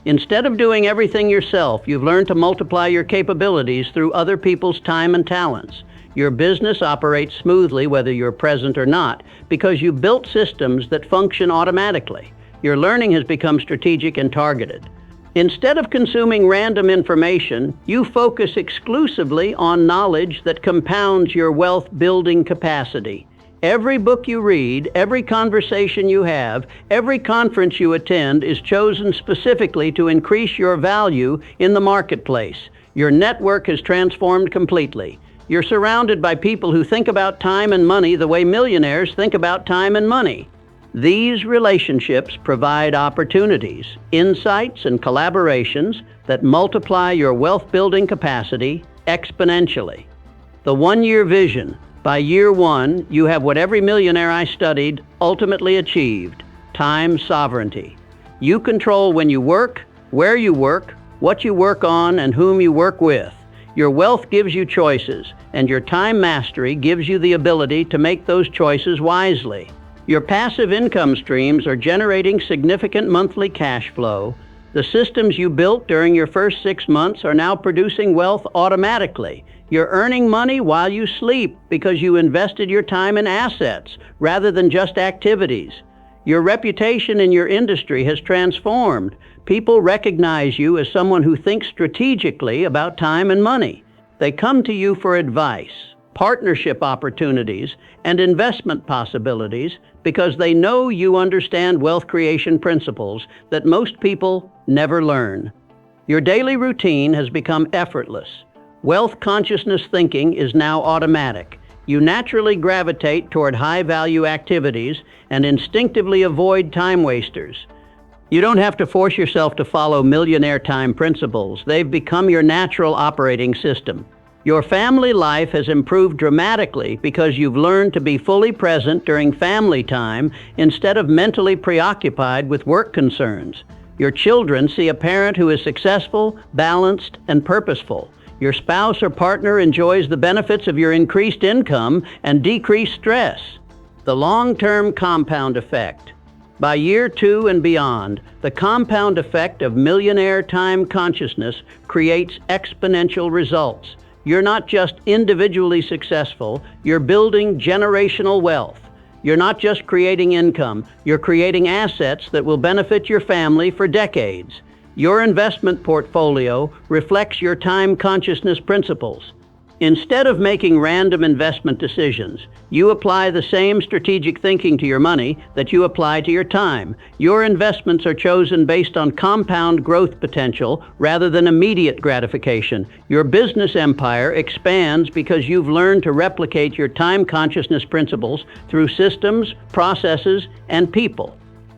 Instead of doing everything yourself, you've learned to multiply your capabilities through other people's time and talents. Your business operates smoothly whether you're present or not because you've built systems that function automatically. Your learning has become strategic and targeted. Instead of consuming random information, you focus exclusively on knowledge that compounds your wealth-building capacity. Every book you read, every conversation you have, every conference you attend is chosen specifically to increase your value in the marketplace. Your network has transformed completely. You're surrounded by people who think about time and money the way millionaires think about time and money. These relationships provide opportunities, insights, and collaborations that multiply your wealth-building capacity exponentially. The one-year vision. By year one, you have what every millionaire I studied ultimately achieved: time sovereignty. You control when you work, where you work, what you work on, and whom you work with. Your wealth gives you choices, and your time mastery gives you the ability to make those choices wisely. Your passive income streams are generating significant monthly cash flow. The systems you built during your first 6 months are now producing wealth automatically. You're earning money while you sleep because you invested your time in assets rather than just activities. Your reputation in your industry has transformed. People recognize you as someone who thinks strategically about time and money. They come to you for advice, partnership opportunities, and investment possibilities because they know you understand wealth creation principles that most people never learn. Your daily routine has become effortless. Wealth consciousness thinking is now automatic. You naturally gravitate toward high-value activities and instinctively avoid time wasters. You don't have to force yourself to follow millionaire time principles. They've become your natural operating system. Your family life has improved dramatically because you've learned to be fully present during family time instead of mentally preoccupied with work concerns. Your children see a parent who is successful, balanced, and purposeful. Your spouse or partner enjoys the benefits of your increased income and decreased stress. The long-term compound effect. By year 2 and beyond, the compound effect of millionaire time consciousness creates exponential results. You're not just individually successful, you're building generational wealth. You're not just creating income, you're creating assets that will benefit your family for decades. Your investment portfolio reflects your time consciousness principles. Instead of making random investment decisions, you apply the same strategic thinking to your money that you apply to your time. Your investments are chosen based on compound growth potential rather than immediate gratification. Your business empire expands because you've learned to replicate your time consciousness principles through systems, processes, and people.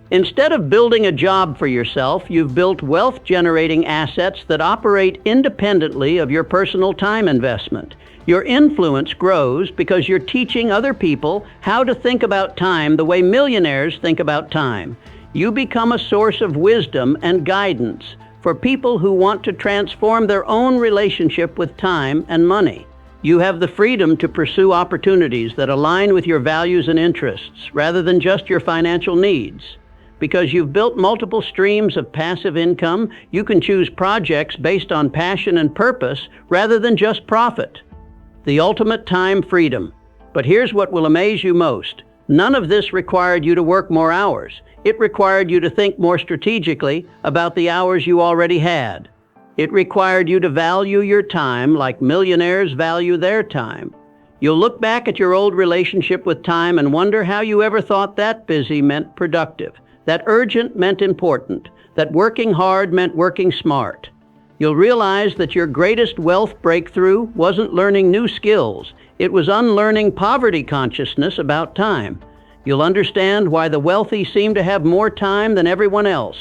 Instead of building a job for yourself, you've built wealth-generating assets that operate independently of your personal time investment. Your influence grows because you're teaching other people how to think about time the way millionaires think about time. You become a source of wisdom and guidance for people who want to transform their own relationship with time and money. You have the freedom to pursue opportunities that align with your values and interests rather than just your financial needs. Because you've built multiple streams of passive income, you can choose projects based on passion and purpose rather than just profit. The ultimate time freedom. But here's what will amaze you most. None of this required you to work more hours. It required you to think more strategically about the hours you already had. It required you to value your time like millionaires value their time. You'll look back at your old relationship with time and wonder how you ever thought that busy meant productive. That urgent meant important, that working hard meant working smart. You'll realize that your greatest wealth breakthrough wasn't learning new skills, it was unlearning poverty consciousness about time. You'll understand why the wealthy seem to have more time than everyone else.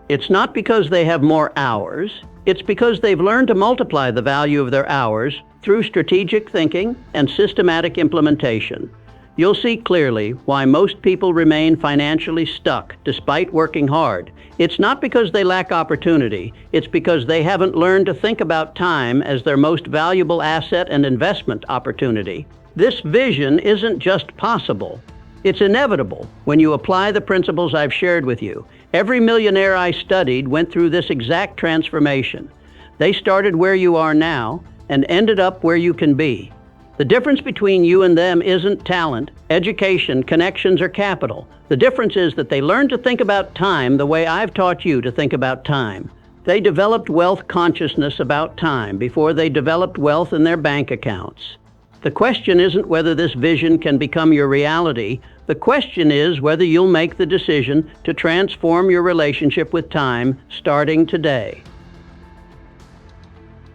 It's not because they have more hours, it's because they've learned to multiply the value of their hours through strategic thinking and systematic implementation. You'll see clearly why most people remain financially stuck despite working hard. It's not because they lack opportunity, it's because they haven't learned to think about time as their most valuable asset and investment opportunity. This vision isn't just possible, it's inevitable when you apply the principles I've shared with you. Every millionaire I studied went through this exact transformation. They started where you are now and ended up where you can be. The difference between you and them isn't talent, education, connections, or capital. The difference is that they learned to think about time the way I've taught you to think about time. They developed wealth consciousness about time before they developed wealth in their bank accounts. The question isn't whether this vision can become your reality. The question is whether you'll make the decision to transform your relationship with time starting today.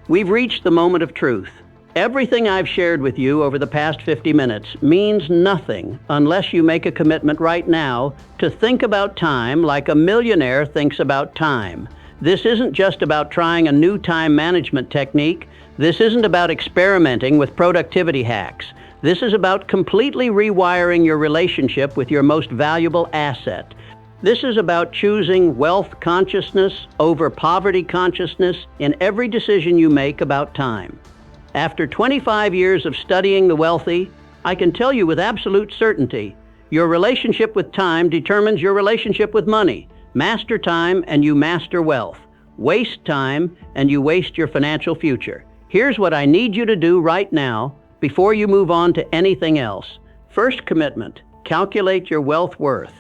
We've reached the moment of truth. Everything I've shared with you over the past 50 minutes means nothing unless you make a commitment right now to think about time like a millionaire thinks about time. This isn't just about trying a new time management technique. This isn't about experimenting with productivity hacks. This is about completely rewiring your relationship with your most valuable asset. This is about choosing wealth consciousness over poverty consciousness in every decision you make about time. After 25 years of studying the wealthy, I can tell you with absolute certainty, your relationship with time determines your relationship with money. Master time and you master wealth. Waste time and you waste your financial future. Here's what I need you to do right now before you move on to anything else. First commitment, calculate your wealth worth.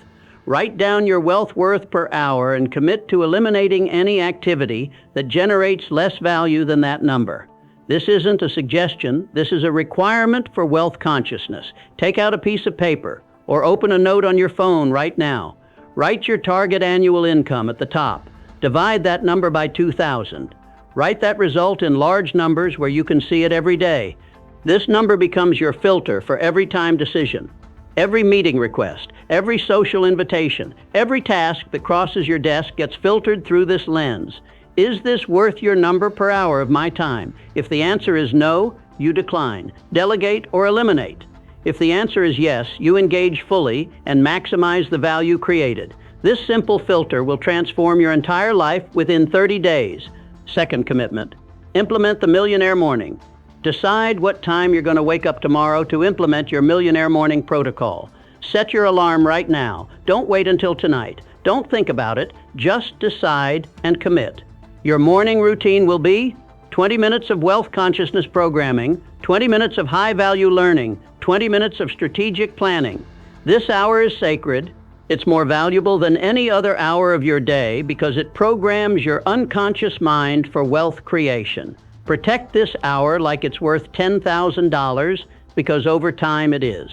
Write down your wealth worth per hour and commit to eliminating any activity that generates less value than that number. This isn't a suggestion, this is a requirement for wealth consciousness. Take out a piece of paper or open a note on your phone right now. Write your target annual income at the top. Divide that number by 2,000. Write that result in large numbers where you can see it every day. This number becomes your filter for every time decision, every meeting request, every social invitation, every task that crosses your desk gets filtered through this lens. Is this worth your number per hour of my time? If the answer is no, you decline, delegate, or eliminate. If the answer is yes, you engage fully and maximize the value created. This simple filter will transform your entire life within 30 days. Second commitment, implement the Millionaire Morning. Decide what time you're going to wake up tomorrow to implement your Millionaire Morning protocol. Set your alarm right now. Don't wait until tonight. Don't think about it. Just decide and commit. Your morning routine will be 20 minutes of wealth consciousness programming, 20 minutes of high-value learning, 20 minutes of strategic planning. This hour is sacred. It's more valuable than any other hour of your day because it programs your unconscious mind for wealth creation. Protect this hour like it's worth $10,000 because over time it is.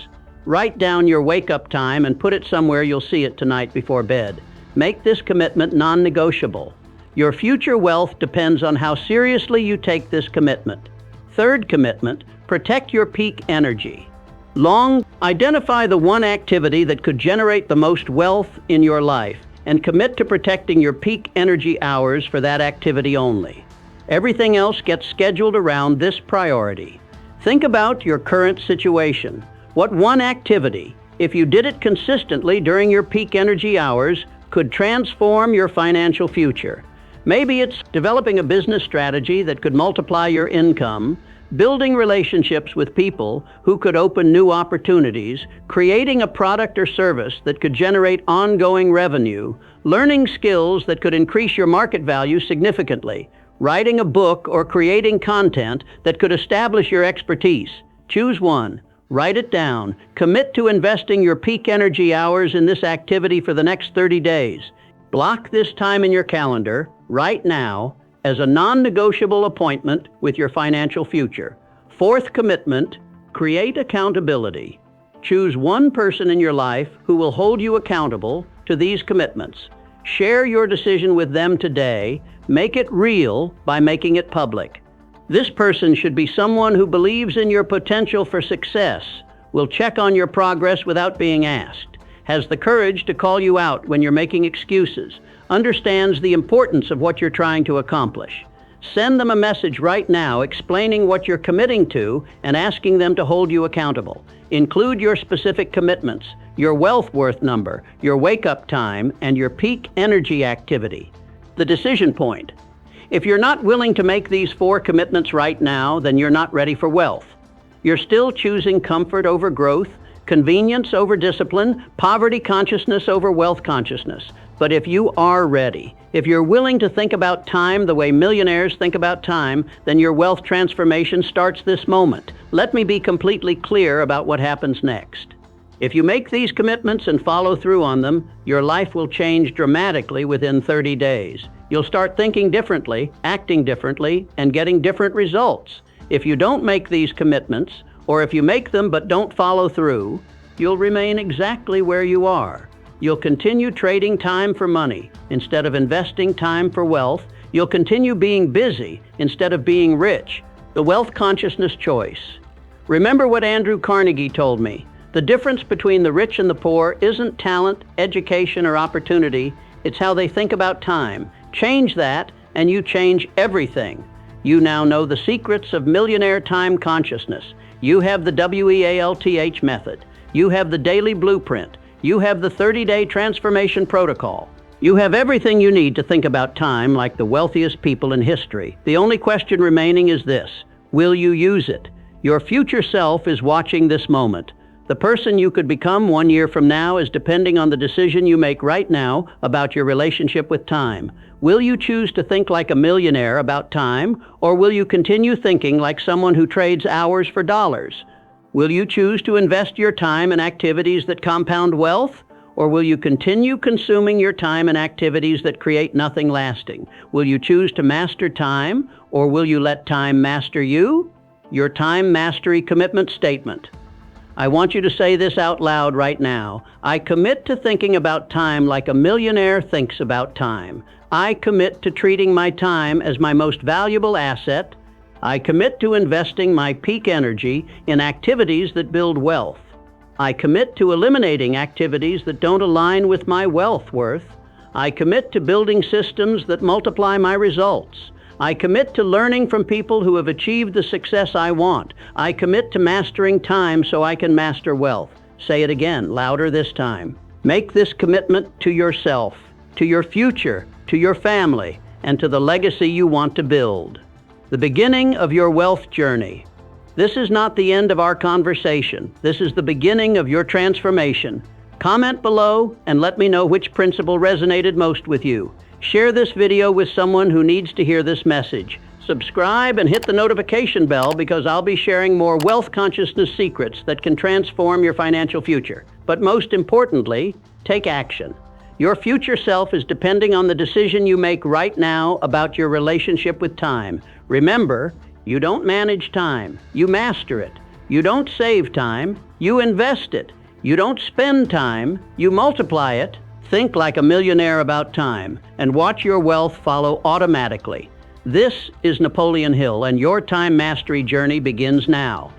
Write down your wake-up time and put it somewhere you'll see it tonight before bed. Make this commitment non-negotiable. Your future wealth depends on how seriously you take this commitment. Third commitment, protect your peak energy. Identify the one activity that could generate the most wealth in your life and commit to protecting your peak energy hours for that activity only. Everything else gets scheduled around this priority. Think about your current situation. What one activity, if you did it consistently during your peak energy hours, could transform your financial future? Maybe it's developing a business strategy that could multiply your income, building relationships with people who could open new opportunities, creating a product or service that could generate ongoing revenue, learning skills that could increase your market value significantly, writing a book or creating content that could establish your expertise. Choose one. Write it down. Commit to investing your peak energy hours in this activity for the next 30 days. Block this time in your calendar right now as a non-negotiable appointment with your financial future. Fourth commitment, create accountability. Choose one person in your life who will hold you accountable to these commitments. Share your decision with them today. Make it real by making it public. This person should be someone who believes in your potential for success, will check on your progress without being asked, has the courage to call you out when you're making excuses, understands the importance of what you're trying to accomplish. Send them a message right now explaining what you're committing to and asking them to hold you accountable. Include your specific commitments, your wealth worth number, your wake-up time, and your peak energy activity. The decision point. If you're not willing to make these 4 commitments right now, then you're not ready for wealth. You're still choosing comfort over growth, convenience over discipline, poverty consciousness over wealth consciousness. But if you are ready, if you're willing to think about time the way millionaires think about time, then your wealth transformation starts this moment. Let me be completely clear about what happens next. If you make these commitments and follow through on them, your life will change dramatically within 30 days. You'll start thinking differently, acting differently, and getting different results. If you don't make these commitments, Or if you make them but don't follow through, you'll remain exactly where you are. You'll continue trading time for money instead of investing time for wealth. You'll continue being busy instead of being rich. The wealth consciousness choice. Remember what Andrew Carnegie told me. The difference between the rich and the poor isn't talent, education, or opportunity. It's how they think about time. Change that, and you change everything. You now know the secrets of millionaire time consciousness. You have the W.E.A.L.T.H method. You have the daily blueprint. You have the 30-day transformation protocol. You have everything you need to think about time like the wealthiest people in history. The only question remaining is this: will you use it? Your future self is watching this moment. The person you could become 1 year from now is depending on the decision you make right now about your relationship with time. Will you choose to think like a millionaire about time, or will you continue thinking like someone who trades hours for dollars? Will you choose to invest your time in activities that compound wealth, or will you continue consuming your time in activities that create nothing lasting? Will you choose to master time, or will you let time master you? Your time mastery commitment statement. I want you to say this out loud right now. I commit to thinking about time like a millionaire thinks about time. I commit to treating my time as my most valuable asset. I commit to investing my peak energy in activities that build wealth. I commit to eliminating activities that don't align with my wealth worth. I commit to building systems that multiply my results. I commit to learning from people who have achieved the success I want. I commit to mastering time so I can master wealth. Say it again, louder this time. Make this commitment to yourself, to your future, to your family, and to the legacy you want to build. The beginning of your wealth journey. This is not the end of our conversation. This is the beginning of your transformation. Comment below and let me know which principle resonated most with you. Share this video with someone who needs to hear this message. Subscribe and hit the notification bell because I'll be sharing more wealth consciousness secrets that can transform your financial future. But most importantly, take action. Your future self is depending on the decision you make right now about your relationship with time. Remember, you don't manage time, you master it. You don't save time, you invest it. You don't spend time, you multiply it. Think like a millionaire about time and watch your wealth follow automatically. This is Napoleon Hill, and your time mastery journey begins now.